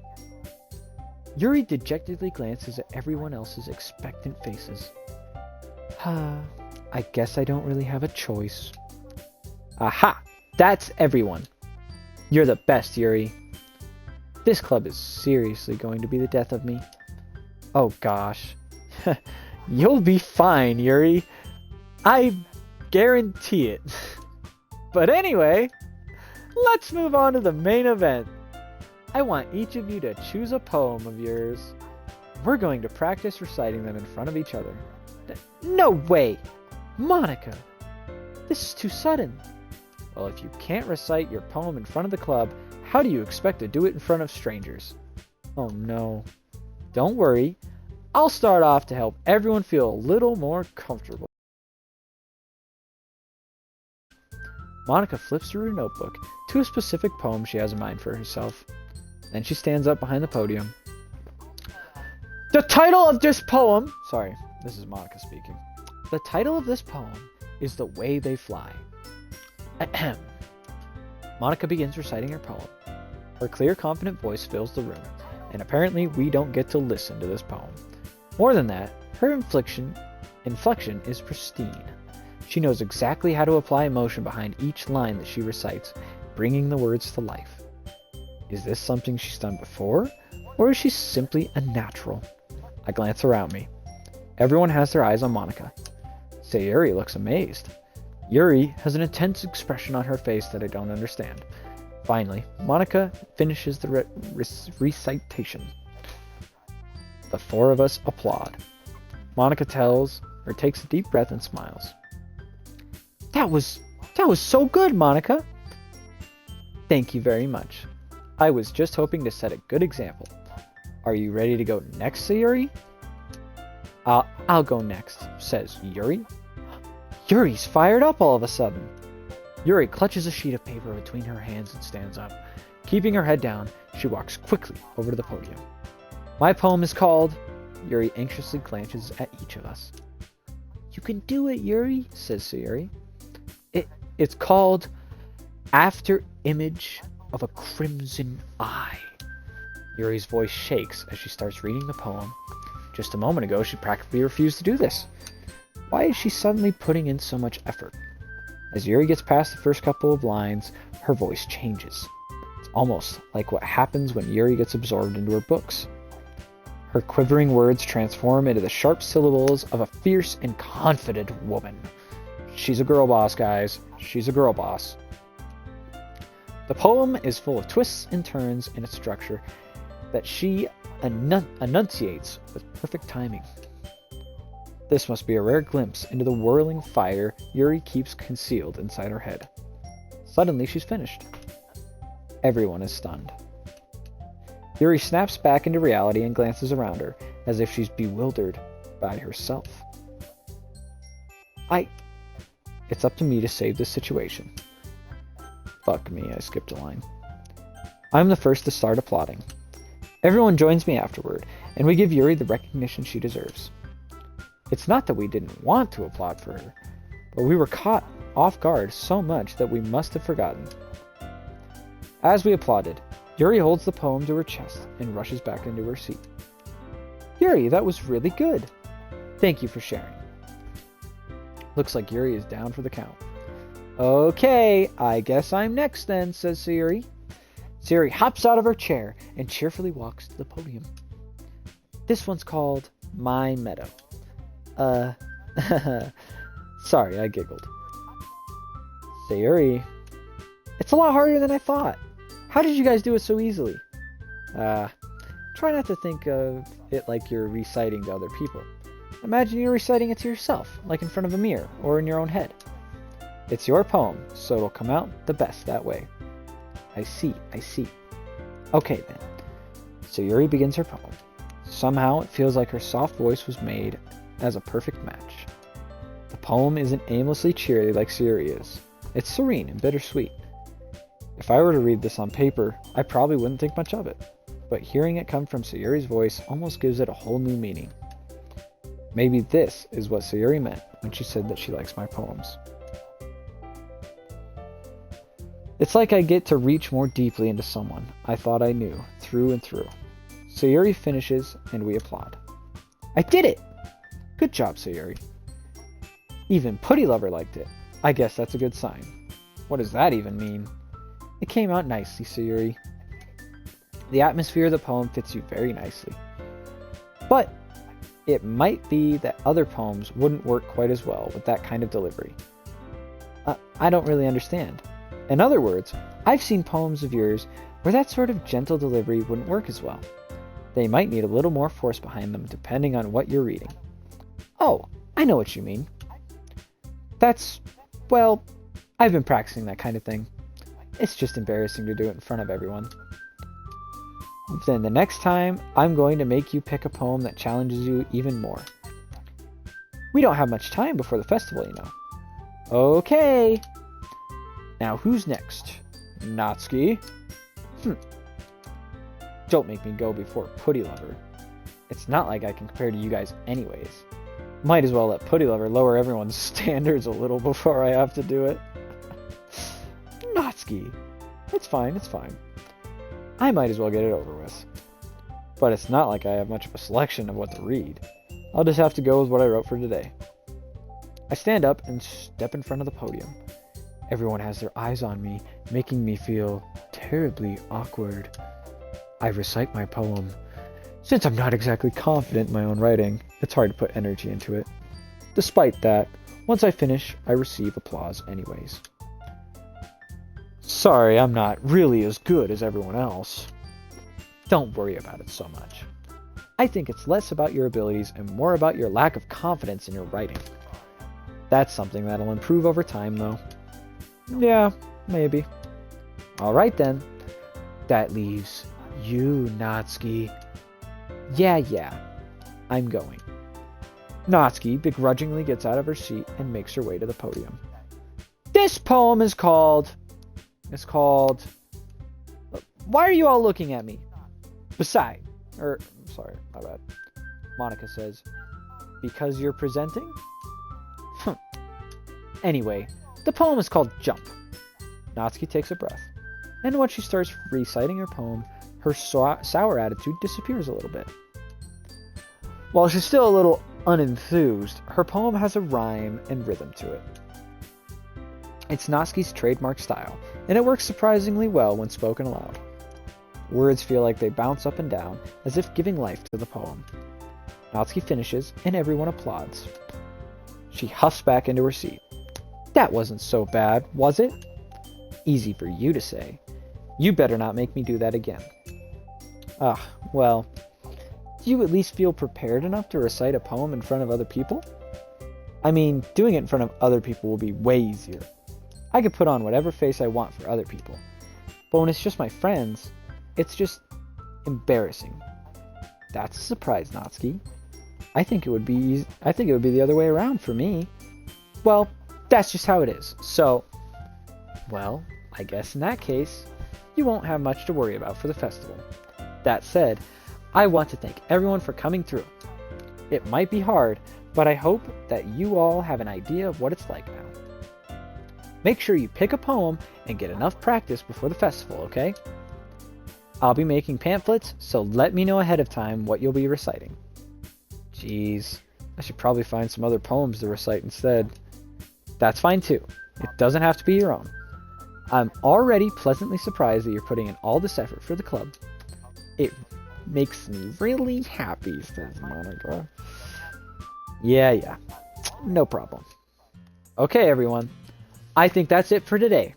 Yuri dejectedly glances at everyone else's expectant faces. I guess I don't really have a choice. Aha! That's everyone. You're the best, Yuri. This club is seriously going to be the death of me. Oh gosh. You'll be fine, Yuri. I guarantee it. But anyway, let's move on to the main event. I want each of you to choose a poem of yours. We're going to practice reciting them in front of each other. No way! Monica! This is too sudden. Well, if you can't recite your poem in front of the club, how do you expect to do it in front of strangers? Oh no. Don't worry. I'll start off to help everyone feel a little more comfortable. Monica flips through her notebook to a specific poem she has in mind for herself. Then she stands up behind the podium. The title of this poem... Sorry, this is Monica speaking. The title of this poem is The Way They Fly. Ahem. Monica begins reciting her poem. Her clear, confident voice fills the room, and apparently we don't get to listen to this poem. More than that, her inflection is pristine. She knows exactly how to apply emotion behind each line that she recites, bringing the words to life. Is this something she's done before, or is she simply a natural? I glance around me. Everyone has their eyes on Monica. Sayuri looks amazed. Yuri has an intense expression on her face that I don't understand. Finally, Monica finishes the recitation. The four of us applaud. Monica takes a deep breath and smiles. That was so good, Monica. Thank you very much. I was just hoping to set a good example. Are you ready to go next, Sayuri? I'll go next, says Yuri. Yuri's fired up all of a sudden. Yuri clutches a sheet of paper between her hands and stands up. Keeping her head down, she walks quickly over to the podium. My poem is called... Yuri anxiously glances at each of us. You can do it, Yuri, says Sayuri. It's called After Image of a Crimson Eye. Yuri's voice shakes as she starts reading the poem. Just a moment ago, she practically refused to do this. Why is she suddenly putting in so much effort? As Yuri gets past the first couple of lines, her voice changes. It's almost like what happens when Yuri gets absorbed into her books. Her quivering words transform into the sharp syllables of a fierce and confident woman. She's a girl boss, guys. She's a girl boss. The poem is full of twists and turns in its structure that she enunciates with perfect timing. This must be a rare glimpse into the whirling fire Yuri keeps concealed inside her head. Suddenly, she's finished. Everyone is stunned. Yuri snaps back into reality and glances around her, as if she's bewildered by herself. It's up to me to save this situation. Fuck me, I skipped a line. I'm the first to start applauding. Everyone joins me afterward, and we give Yuri the recognition she deserves. It's not that we didn't want to applaud for her, but we were caught off guard so much that we must have forgotten. As we applauded, Yuri holds the poem to her chest and rushes back into her seat. Yuri, that was really good. Thank you for sharing. Looks like Yuri is down for the count. Okay, I guess I'm next then, says Sayuri. Sayuri hops out of her chair and cheerfully walks to the podium. This one's called My Meadow. Sorry, I giggled. Sayuri, it's a lot harder than I thought. How did you guys do it so easily? Try not to think of it like you're reciting to other people. Imagine you're reciting it to yourself, like in front of a mirror or in your own head. It's your poem, so it'll come out the best that way. I see. Okay then. Sayuri begins her poem. Somehow it feels like her soft voice was made as a perfect match. The poem isn't aimlessly cheery like Sayuri is. It's serene and bittersweet. If I were to read this on paper, I probably wouldn't think much of it. But hearing it come from Sayuri's voice almost gives it a whole new meaning. Maybe this is what Sayuri meant when she said that she likes my poems. It's like I get to reach more deeply into someone I thought I knew, through and through. Sayuri finishes, and we applaud. I did it! Good job, Sayuri. Even Putty Lover liked it. I guess that's a good sign. What does that even mean? It came out nicely, Sayuri. The atmosphere of the poem fits you very nicely. But it might be that other poems wouldn't work quite as well with that kind of delivery. I don't really understand. In other words, I've seen poems of yours where that sort of gentle delivery wouldn't work as well. They might need a little more force behind them depending on what you're reading. Oh, I know what you mean. Well, I've been practicing that kind of thing. It's just embarrassing to do it in front of everyone. Then the next time, I'm going to make you pick a poem that challenges you even more. We don't have much time before the festival, you know. Okay. Now who's next? Natsuki? Don't make me go before Putty Lover. It's not like I can compare to you guys anyways. Might as well let Putty Lover lower everyone's standards a little before I have to do it. Natsuki. It's fine. I might as well get it over with. But it's not like I have much of a selection of what to read. I'll just have to go with what I wrote for today. I stand up and step in front of the podium. Everyone has their eyes on me, making me feel terribly awkward. I recite my poem. Since I'm not exactly confident in my own writing, it's hard to put energy into it. Despite that, once I finish, I receive applause anyways. Sorry, I'm not really as good as everyone else. Don't worry about it so much. I think it's less about your abilities and more about your lack of confidence in your writing. That's something that'll improve over time, though. Yeah, maybe. Alright then. That leaves you, Natsuki. Yeah. I'm going. Natsuki begrudgingly gets out of her seat and makes her way to the podium. This poem is called... Why are you all looking at me? Besides, sorry, my bad. Monica says, because you're presenting? Anyway, the poem is called Jump. Natsuki takes a breath, and when she starts reciting her poem, her sour attitude disappears a little bit. While she's still a little unenthused, her poem has a rhyme and rhythm to it. It's Natsuki's trademark style, and it works surprisingly well when spoken aloud. Words feel like they bounce up and down, as if giving life to the poem. Natsuki finishes, and everyone applauds. She huffs back into her seat. That wasn't so bad, was it? Easy for you to say. You better not make me do that again. Well, do you at least feel prepared enough to recite a poem in front of other people? I mean, doing it in front of other people will be way easier. I could put on whatever face I want for other people. But when it's just my friends, it's just embarrassing. That's a surprise, Natsuki. I think it would be the other way around for me. Well, that's just how it is. So, well, I guess in that case, you won't have much to worry about for the festival. That said, I want to thank everyone for coming through. It might be hard, but I hope that you all have an idea of what it's like now. Make sure you pick a poem and get enough practice before the festival, okay? I'll be making pamphlets, so let me know ahead of time what you'll be reciting. Jeez, I should probably find some other poems to recite instead. That's fine too. It doesn't have to be your own. I'm already pleasantly surprised that you're putting in all this effort for the club. It makes me really happy, says Monica. Yeah, no problem. Okay, everyone. I think that's it for today.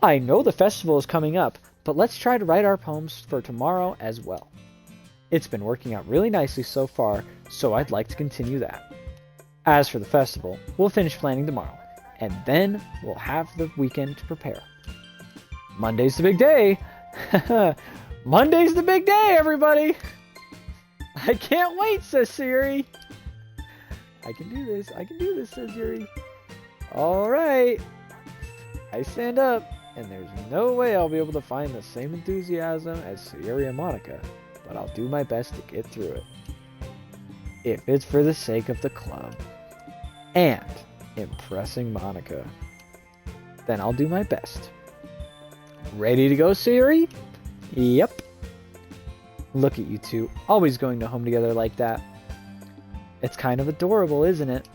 I know the festival is coming up, but let's try to write our poems for tomorrow as well. It's been working out really nicely so far, so I'd like to continue that. As for the festival, we'll finish planning tomorrow, and then we'll have the weekend to prepare. Monday's the big day! Monday's the big day, everybody! I can't wait, says Siri. I can do this, says Yuri. Alright. I stand up, and there's no way I'll be able to find the same enthusiasm as Siri and Monica, but I'll do my best to get through it. If it's for the sake of the club, and impressing Monica, then I'll do my best. Ready to go, Siri? Yep. Look at you two, always going to home together like that. It's kind of adorable, isn't it?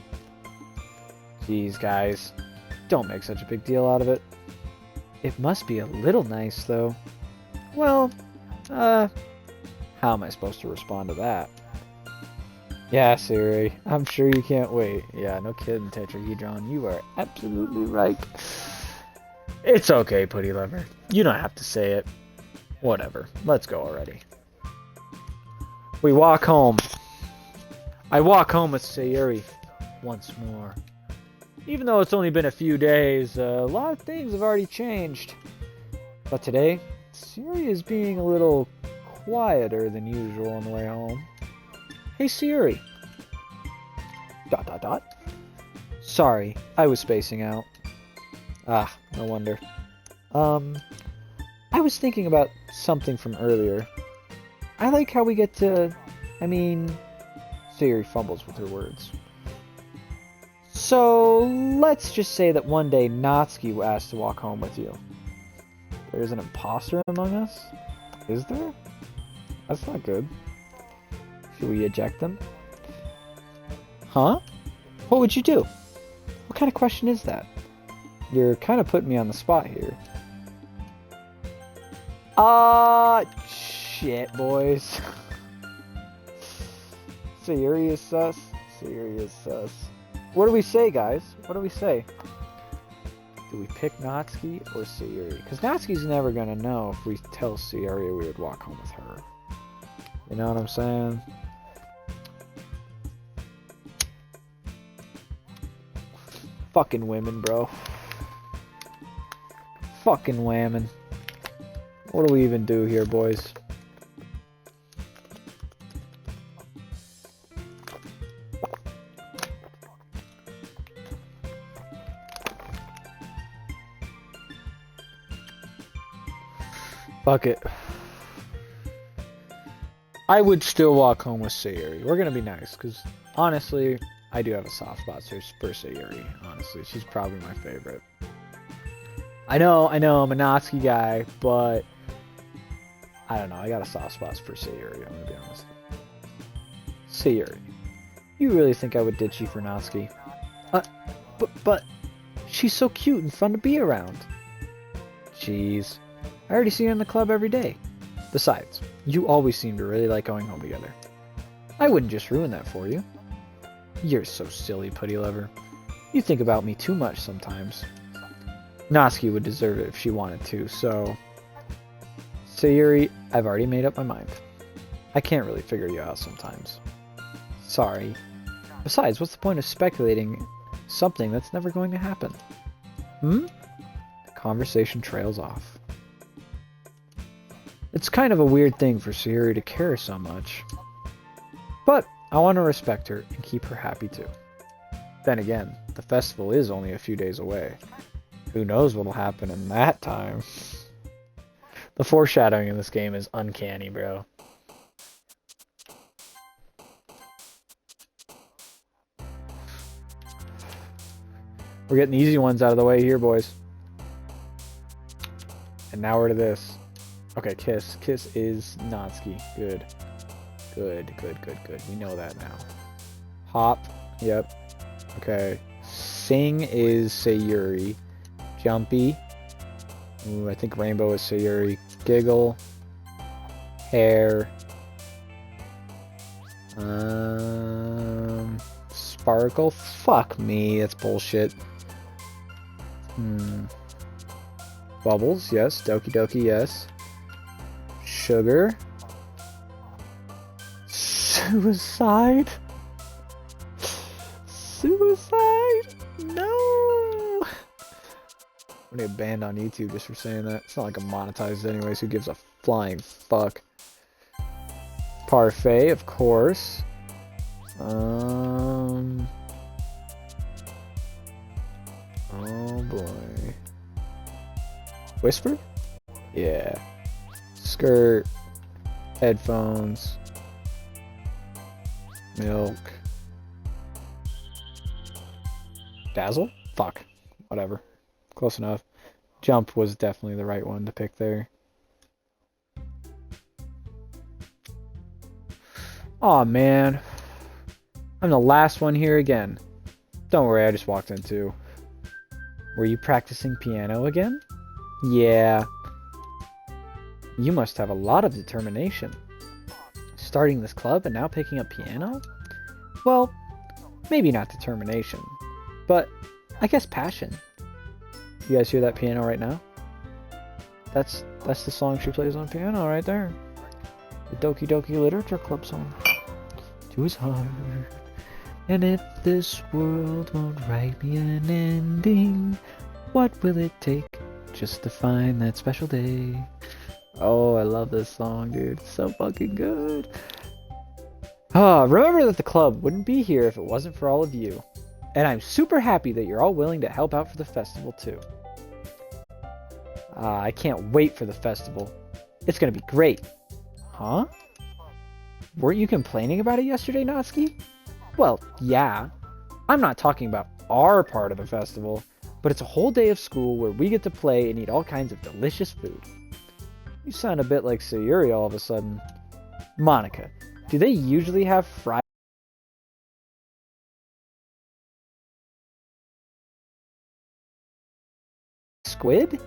Jeez, guys. Don't make such a big deal out of it. It must be a little nice, though. Well, how am I supposed to respond to that? Yeah, Siri, I'm sure you can't wait. Yeah, no kidding, Tetrahedron. You are absolutely right. It's okay, Putty Lover. You don't have to say it. Whatever. Let's go already. We walk home. I walk home with Sayuri once more. Even though it's only been a few days, a lot of things have already changed. But today, Sayuri is being a little quieter than usual on the way home. Hey, Sayuri. ... Sorry, I was spacing out. Ah, no wonder. I was thinking about something from earlier. I like how we get to... Sayuri fumbles with her words. So, let's just say that one day Natsuki asked to walk home with you. There's an imposter among us? Is there? That's not good. Should we eject them? Huh? What would you do? What kind of question is that? You're kind of putting me on the spot here. Shit, boys. Sayuri is sus. Sayuri is sus. What do we say, guys? What do we say? Do we pick Natsuki or Sayuri? Because Natsuki's never gonna know if we tell Sayuri we would walk home with her. You know what I'm saying? Fucking women, bro. Fucking women. What do we even do here, boys? Fuck it. I would still walk home with Sayuri. We're gonna be nice, because honestly, I do have a soft spot for Sayuri. Honestly, she's probably my favorite. I know, I'm a Natsuki guy, but I don't know. I got a soft spot for Sayuri. I'm gonna be honest. Sayuri, you really think I would ditch you for Natsuki? But she's so cute and fun to be around. Jeez, I already see her in the club every day. Besides, you always seem to really like going home together. I wouldn't just ruin that for you. You're so silly, putty lover. You think about me too much sometimes. Natsuki would deserve it if she wanted to, so... Sayuri, I've already made up my mind. I can't really figure you out sometimes. Sorry. Besides, what's the point of speculating something that's never going to happen? The conversation trails off. It's kind of a weird thing for Sayuri to care so much. But I want to respect her and keep her happy too. Then again, the festival is only a few days away. Who knows what'll happen in that time? The foreshadowing in this game is uncanny, bro. We're getting the easy ones out of the way here, boys. And now we're to this. Okay, Kiss. Kiss is Natsuki. Good. Good. We know that now. Hop. Yep. Okay. Sing is Sayuri. Jumpy. Ooh, I think Rainbow is Sayuri. Giggle. Hair. Sparkle. Fuck me. That's bullshit. Bubbles. Yes. Doki Doki. Yes. Sugar. Suicide. Suicide. No. I'm gonna get banned on YouTube just for saying that. It's not like I'm monetized anyways. Who gives a flying fuck? Parfait, of course. Oh boy. Whisper? Yeah. Skirt. Headphones. Milk. Dazzle? Fuck. Whatever. Close enough. Jump was definitely the right one to pick there. Aw, man. I'm the last one here again. Don't worry, I just walked in too. Were you practicing piano again? Yeah. You must have a lot of determination. Starting this club and now picking up piano? Well, maybe not determination, but I guess passion. You guys hear that piano right now? That's the song she plays on piano right there. The Doki Doki Literature Club song. To his heart. And if this world won't write me an ending, what will it take just to find that special day? Oh, I love this song, dude. It's so fucking good. Remember that the club wouldn't be here if it wasn't for all of you. And I'm super happy that you're all willing to help out for the festival, too. I can't wait for the festival. It's gonna be great. Huh? Weren't you complaining about it yesterday, Natsuki? Well, yeah. I'm not talking about our part of the festival, but it's a whole day of school where we get to play and eat all kinds of delicious food. You sound a bit like Sayuri all of a sudden. Monica, do they usually have fried squid?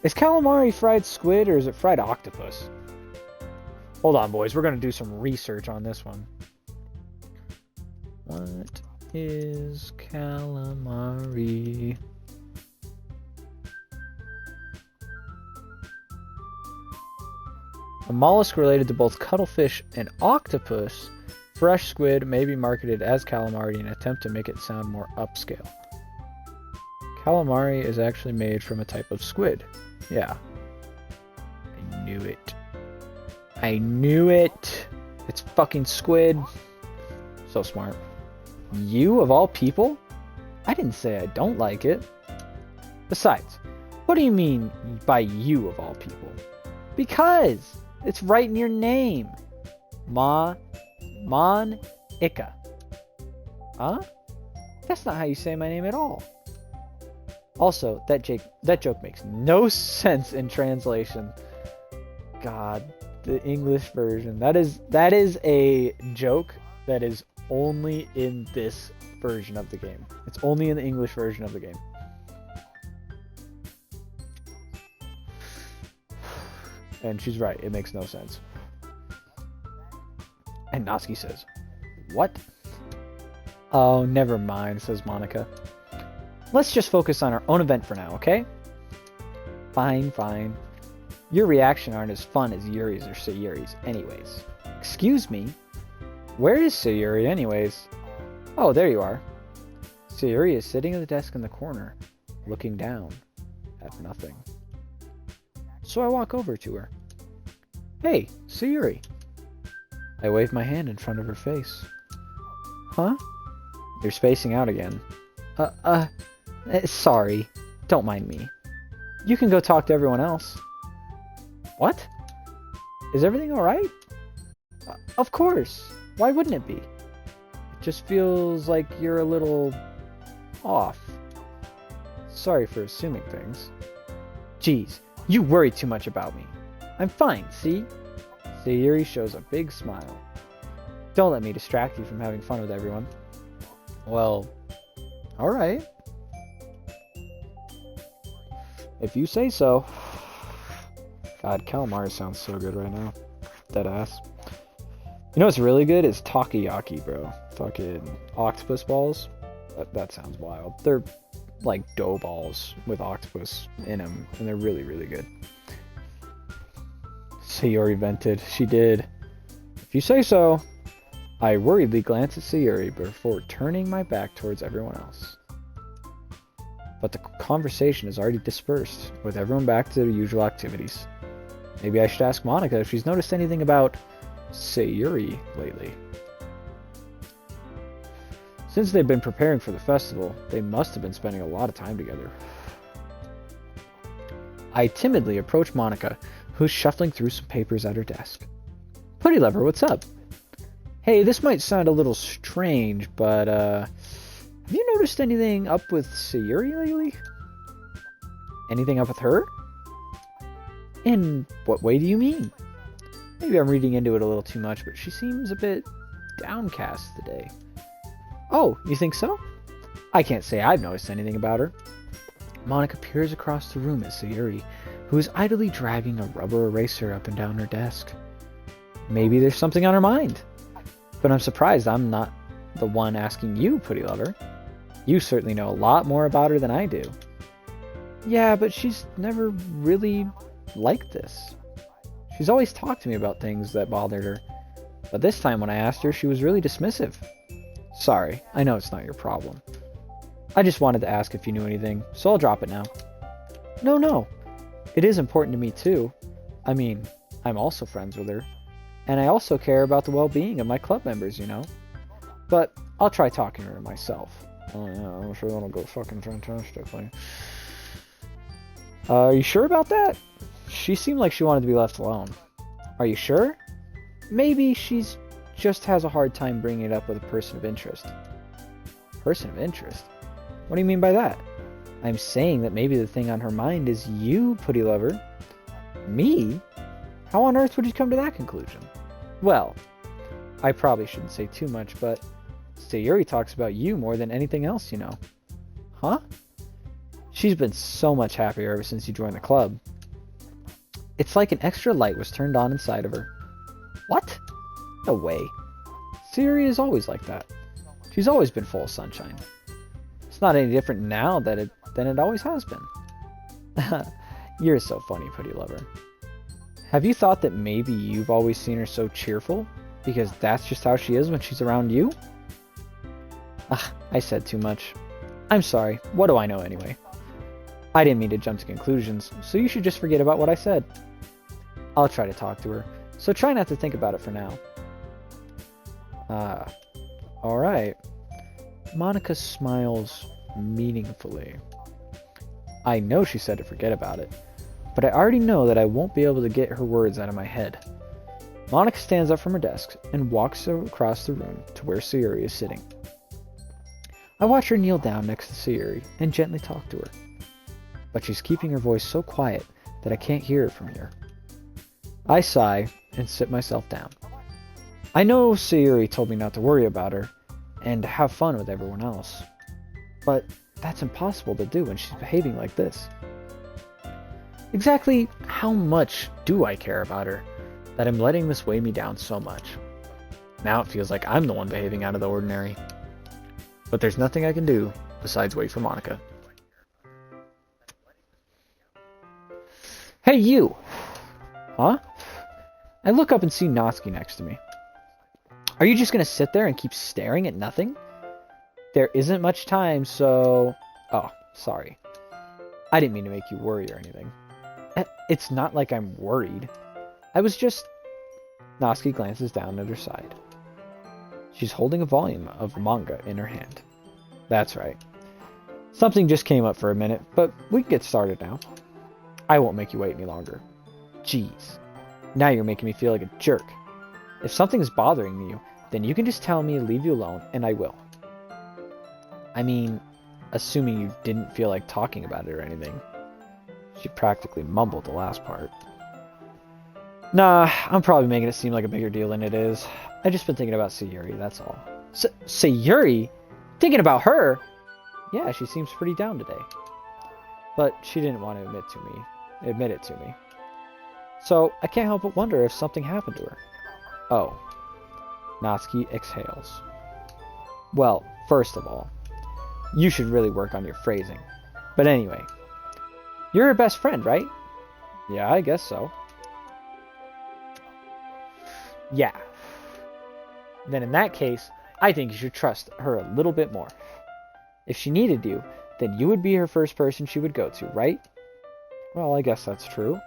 Is calamari fried squid or is it fried octopus? Hold on, boys. We're going to do some research on this one. What is calamari? A mollusk related to both cuttlefish and octopus, fresh squid may be marketed as calamari in an attempt to make it sound more upscale. Calamari is actually made from a type of squid. Yeah. I knew it. I knew it! It's fucking squid. So smart. You, of all people? I didn't say I don't like it. Besides, what What do you mean by you of all people? Because it's right in your name. Monica. Huh? That's not how you say my name at all. Also, that joke makes no sense in translation. God, the English version. That is a joke that is only in this version of the game. It's only in the English version of the game. And she's right, it makes no sense. And Natsuki says, "What?" "Oh, never mind," says Monica. "Let's just focus on our own event for now, okay?" Fine, fine. Your reaction aren't as fun as Yuri's or Sayuri's anyways. Excuse me? Where is Sayuri anyways? Oh, there you are. Sayuri is sitting at the desk in the corner, looking down at nothing. So I walk over to her. "Hey, Sayuri." I wave my hand in front of her face. "Huh?" You're spacing out again. Sorry. Don't mind me. You can go talk to everyone else." "What? Is everything alright?" Of course. Why wouldn't it be? It just feels like you're a little off. Sorry for assuming things. Jeez, you worry too much about me. I'm fine, see? Sayuri shows a big smile. Don't let me distract you from having fun with everyone. Well, alright. If you say so. God, calamari sounds so good right now. Deadass. You know what's really good is takoyaki, bro. Fucking octopus balls. That sounds wild. They're like dough balls with octopus in them, and they're really, really good. Sayuri vented. She did. If you say so. I worriedly glanced at Sayuri before turning my back towards everyone else. But the conversation is already dispersed, with everyone back to their usual activities. Maybe I should ask Monica if she's noticed anything about Sayuri lately. Since they've been preparing for the festival, they must have been spending a lot of time together. I timidly approach Monica, who's shuffling through some papers at her desk. Putty Lover, what's up? Hey, this might sound a little strange, but have you noticed anything up with Sayuri lately? Anything up with her? In what way do you mean? Maybe I'm reading into it a little too much, but she seems a bit downcast today. Oh, you think so? I can't say I've noticed anything about her. Monica peers across the room at Sayuri, who is idly dragging a rubber eraser up and down her desk. Maybe there's something on her mind. But I'm surprised I'm not the one asking you, Putty Lover. You certainly know a lot more about her than I do. Yeah, but she's never really like this. She's always talked to me about things that bothered her, but this time when I asked her, she was really dismissive. Sorry, I know it's not your problem. I just wanted to ask if you knew anything, so I'll drop it now. No. It is important to me too. I mean, I'm also friends with her, and I also care about the well-being of my club members, you know? But I'll try talking to her myself. Oh yeah, I'm sure that'll go fucking fantastically. Are you sure about that? She seemed like she wanted to be left alone. Are you sure? Maybe she's just has a hard time bringing it up with a person of interest. Person of interest? What do you mean by that? I'm saying that maybe the thing on her mind is you, Putty Lover. Me? How on earth would you come to that conclusion? Well, I probably shouldn't say too much, but Sayuri talks about you more than anything else, you know. Huh? She's been so much happier ever since you joined the club. It's like an extra light was turned on inside of her. What? No way. Sayuri is always like that. She's always been full of sunshine. It's not any different now than it always has been. You're so funny, Putty Lover. Have you thought that maybe you've always seen her so cheerful? Because that's just how she is when she's around you? I said too much. I'm sorry. What do I know anyway? I didn't mean to jump to conclusions, so you should just forget about what I said. I'll try to talk to her, so try not to think about it for now. Alright. Monica smiles meaningfully. I know she said to forget about it, but I already know that I won't be able to get her words out of my head. Monica stands up from her desk and walks across the room to where Sayuri is sitting. I watch her kneel down next to Sayuri and gently talk to her, but she's keeping her voice so quiet that I can't hear it from here. I sigh and sit myself down. I know Sayuri told me not to worry about her and to have fun with everyone else, but that's impossible to do when she's behaving like this. Exactly how much do I care about her that I'm letting this weigh me down so much? Now it feels like I'm the one behaving out of the ordinary. But there's nothing I can do besides wait for Monica. Hey, you! Huh? I look up and see Natsuki next to me. Are you just going to sit there and keep staring at nothing? There isn't much time, so... Oh, sorry. I didn't mean to make you worry or anything. It's not like I'm worried. I was just... Natsuki glances down at her side. She's holding a volume of manga in her hand. That's right. Something just came up for a minute, but we can get started now. I won't make you wait any longer. Jeez. Now you're making me feel like a jerk. If something is bothering you, then you can just tell me to leave you alone, and I will. I mean, assuming you didn't feel like talking about it or anything. She practically mumbled the last part. Nah, I'm probably making it seem like a bigger deal than it is. I just been thinking about Sayuri, that's all. Sayuri? Thinking about her? Yeah, she seems pretty down today. But she didn't want to admit it to me. So I can't help but wonder if something happened to her. Oh. Natsuki exhales. Well, first of all, you should really work on your phrasing. But anyway, you're her best friend, right? Yeah, I guess so. Yeah. Then in that case, I think you should trust her a little bit more. If she needed you, then you would be her first person she would go to, right? Well, I guess that's true.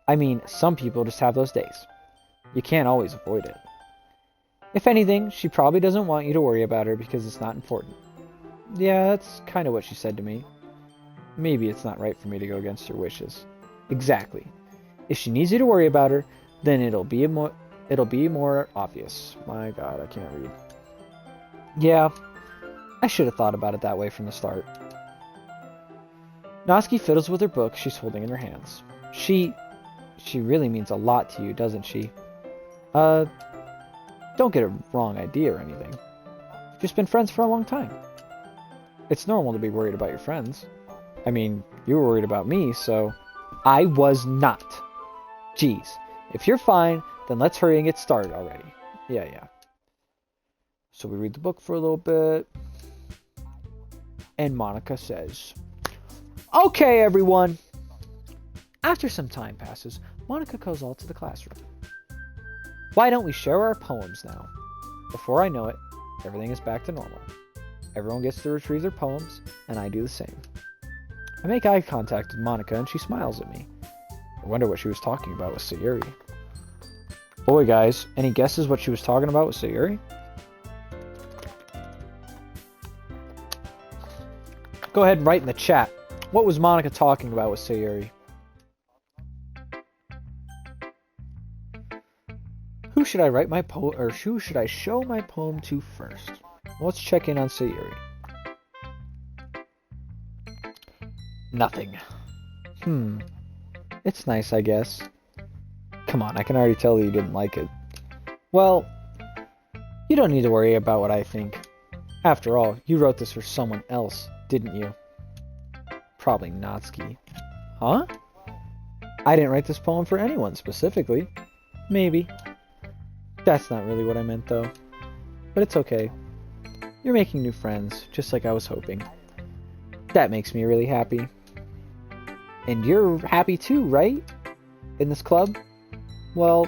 I mean, some people just have those days. You can't always avoid it. If anything, she probably doesn't want you to worry about her because it's not important. Yeah, that's kind of what she said to me. Maybe it's not right for me to go against her wishes. Exactly. If she needs you to worry about her, then it'll be more obvious. My God, I can't read. Yeah, I should have thought about it that way from the start. Natsuki fiddles with her book she's holding in her hands. She really means a lot to you, doesn't she? Don't get a wrong idea or anything. You've just been friends for a long time. It's normal to be worried about your friends. I mean, you were worried about me, so... I was not. Jeez, if you're fine, then let's hurry and get started already. Yeah. So we read the book for a little bit. And Monica says, "Okay, everyone." After some time passes, Monica calls all to the classroom. Why don't we share our poems now? Before I know it, everything is back to normal. Everyone gets to retrieve their poems, and I do the same. I make eye contact with Monica, and she smiles at me. I wonder what she was talking about with Sayuri. Boy, guys, any guesses what she was talking about with Sayuri? Go ahead and write in the chat. What was Monica talking about with Sayuri? Who should I write my poem, or who should I show my poem to first? Let's check in on Sayuri. Nothing. It's nice, I guess. Come on, I can already tell you didn't like it. Well, you don't need to worry about what I think. After all, you wrote this for someone else, didn't you? Probably Natsuki. Huh? I didn't write this poem for anyone specifically. Maybe. That's not really what I meant, though. But it's okay. You're making new friends, just like I was hoping. That makes me really happy. And you're happy too, right? In this club? Well,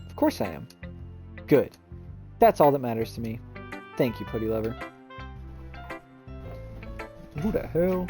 of course I am. Good. That's all that matters to me. Thank you, Putty Lover. Who the hell?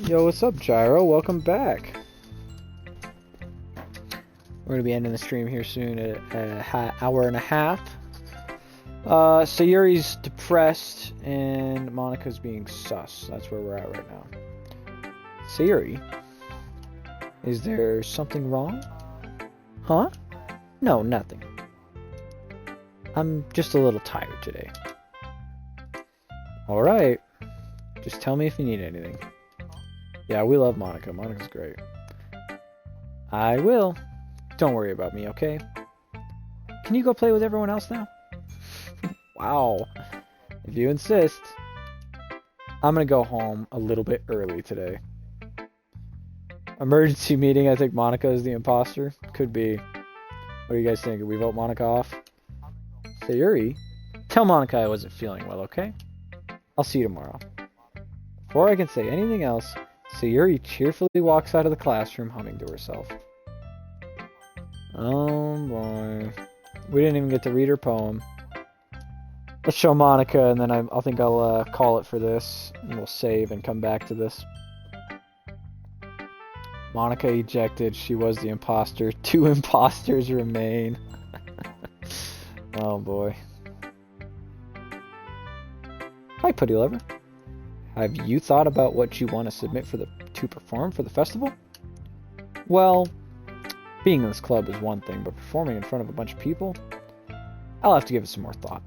Yo, what's up, Gyro? Welcome back. We're gonna be ending the stream here soon at an hour and a half. Sayuri's depressed and Monica's being sus. That's where we're at right now. Sayuri, is there something wrong? Huh? No, nothing. I'm just a little tired today. Alright. Just tell me if you need anything. Yeah, we love Monica. Monica's great. I will. Don't worry about me, okay? Can you go play with everyone else now? Wow. If you insist. I'm gonna go home a little bit early today. Emergency meeting. I think Monica is the imposter. Could be. What do you guys think? Did we vote Monica off? Sayuri? Tell Monica I wasn't feeling well, okay? I'll see you tomorrow. Before I can say anything else, Sayuri cheerfully walks out of the classroom humming to herself. Oh boy. We didn't even get to read her poem. Let's show Monica and then I think I'll call it for this. And we'll save and come back to this. Monica ejected. She was the imposter. 2 imposters remain. Oh boy. Hi, Putty Lover. Have you thought about what you want to submit to perform for the festival? Well, being in this club is one thing, but performing in front of a bunch of people? I'll have to give it some more thought.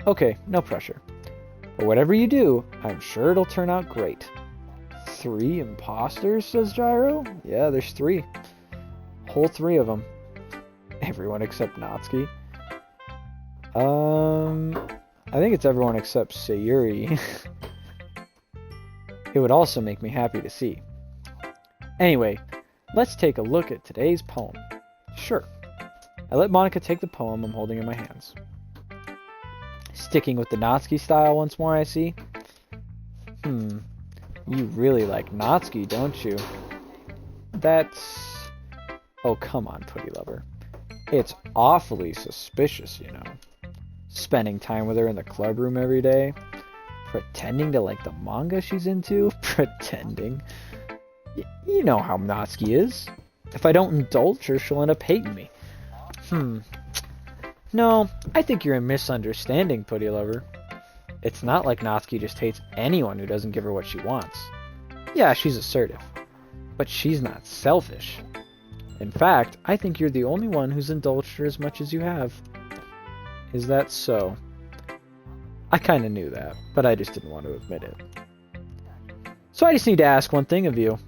Okay, no pressure. But whatever you do, I'm sure it'll turn out great. 3 imposters, says Gyro? Yeah, there's 3. Whole 3 of them. Everyone except Natsuki. I think it's everyone except Sayuri. It would also make me happy to see. Anyway, let's take a look at today's poem. Sure. I let Monica take the poem I'm holding in my hands. Sticking with the Natsuki style once more, I see. You really like Natsuki, don't you? That's... Oh, come on, Putty Lover. It's awfully suspicious, you know. Spending time with her in the club room every day. Pretending to like the manga she's into. Pretending. You know how Natsuki is. If I don't indulge her, she'll end up hating me. No, I think you're misunderstanding, Putty Lover. It's not like Natsuki just hates anyone who doesn't give her what she wants. Yeah, she's assertive. But she's not selfish. In fact, I think you're the only one who's indulged her as much as you have. Is that so? I kinda knew that, but I just didn't want to admit it. So I just need to ask one thing of you.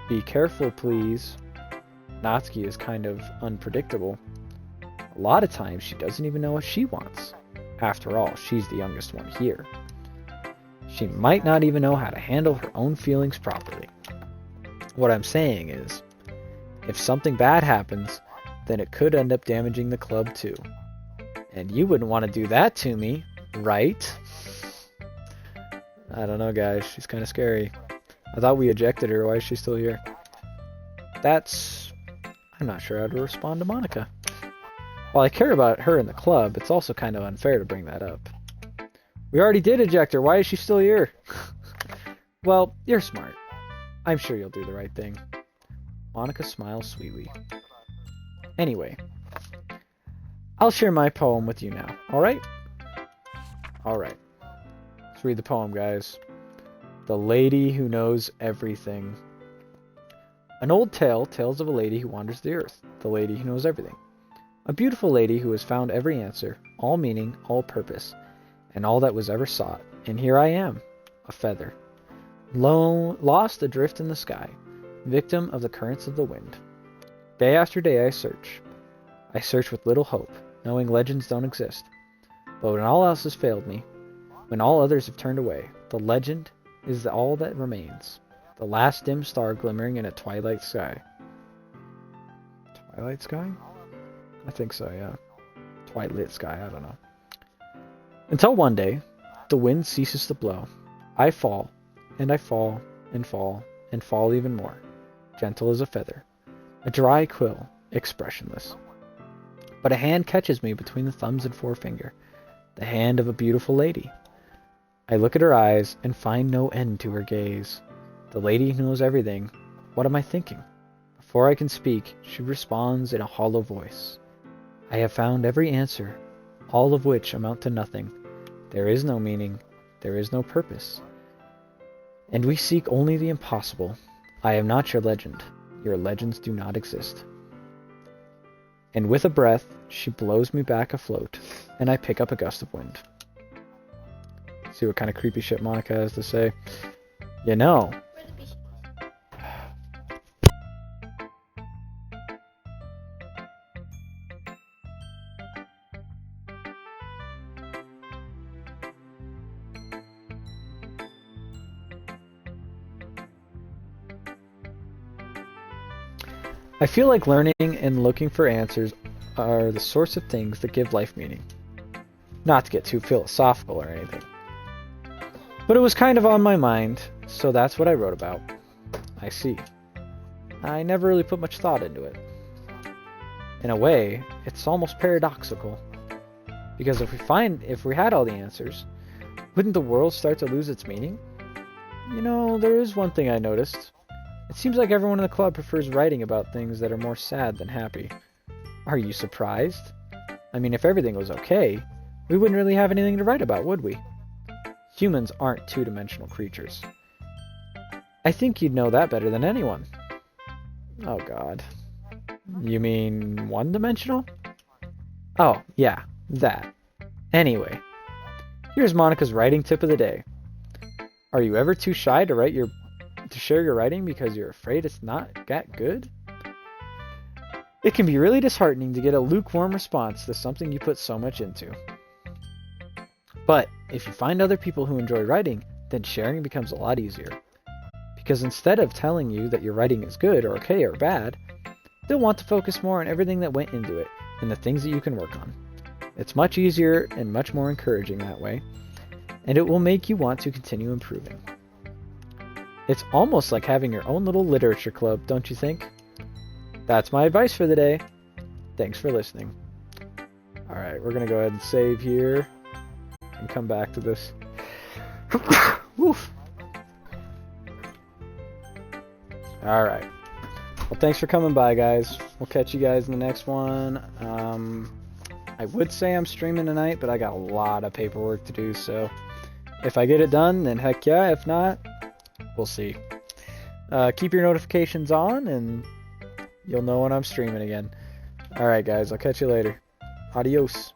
Be careful, please. Natsuki is kind of unpredictable. A lot of times she doesn't even know what she wants. After all, she's the youngest one here. She might not even know how to handle her own feelings properly. What I'm saying is, if something bad happens, then it could end up damaging the club too. And you wouldn't want to do that to me, right? I don't know, guys. She's kind of scary. I thought we ejected her. Why is she still here? I'm not sure how to respond to Monica. While I care about her in the club, it's also kind of unfair to bring that up. We already did eject her. Why is she still here? Well, you're smart. I'm sure you'll do the right thing. Monica smiles sweetly. Anyway, I'll share my poem with you now, alright? Alright. Let's read the poem, guys. The Lady Who Knows Everything. An old tale tells of a lady who wanders the earth, the lady who knows everything. A beautiful lady who has found every answer, all meaning, all purpose, and all that was ever sought. And here I am, a feather, lost adrift in the sky, victim of the currents of the wind. Day after day I search. I search with little hope, knowing legends don't exist. But when all else has failed me, when all others have turned away, the legend is all that remains. The last dim star glimmering in a twilight sky. Twilight sky? I think so, yeah. Twilight sky, I don't know. Until one day, the wind ceases to blow. I fall, and I fall, and fall, and fall even more, gentle as a feather, a dry quill, expressionless. But a hand catches me between the thumbs and forefinger, the hand of a beautiful lady. I look at her eyes and find no end to her gaze. The lady who knows everything. What am I thinking? Before I can speak, she responds in a hollow voice. I have found every answer, all of which amount to nothing. There is no meaning. There is no purpose. And we seek only the impossible. I am not your legend. Your legends do not exist. And with a breath, she blows me back afloat, and I pick up a gust of wind. See what kind of creepy shit Monica has to say. You know. I feel like learning and looking for answers are the sorts of things that give life meaning. Not to get too philosophical or anything. But it was kind of on my mind, so that's what I wrote about. I see. I never really put much thought into it. In a way, it's almost paradoxical. Because if we had all the answers, wouldn't the world start to lose its meaning? You know, there is one thing I noticed. It seems like everyone in the club prefers writing about things that are more sad than happy. Are you surprised? I mean, if everything was okay, we wouldn't really have anything to write about, would we? Humans aren't two-dimensional creatures. I think you'd know that better than anyone. Oh god. You mean one-dimensional? Oh, yeah, that. Anyway, here's Monica's writing tip of the day. Are you ever too shy to share your writing because you're afraid it's not that good? It can be really disheartening to get a lukewarm response to something you put so much into. But if you find other people who enjoy writing, then sharing becomes a lot easier. Because instead of telling you that your writing is good or okay or bad, they'll want to focus more on everything that went into it and the things that you can work on. It's much easier and much more encouraging that way, and it will make you want to continue improving. It's almost like having your own little literature club, don't you think? That's my advice for the day. Thanks for listening. Alright, we're going to go ahead and save here and come back to this. Woof. Alright. Well, thanks for coming by, guys. We'll catch you guys in the next one. I would say I'm streaming tonight, but I got a lot of paperwork to do, so if I get it done, then heck yeah. If not, we'll see. Keep your notifications on, and you'll know when I'm streaming again. Alright, guys. I'll catch you later. Adios.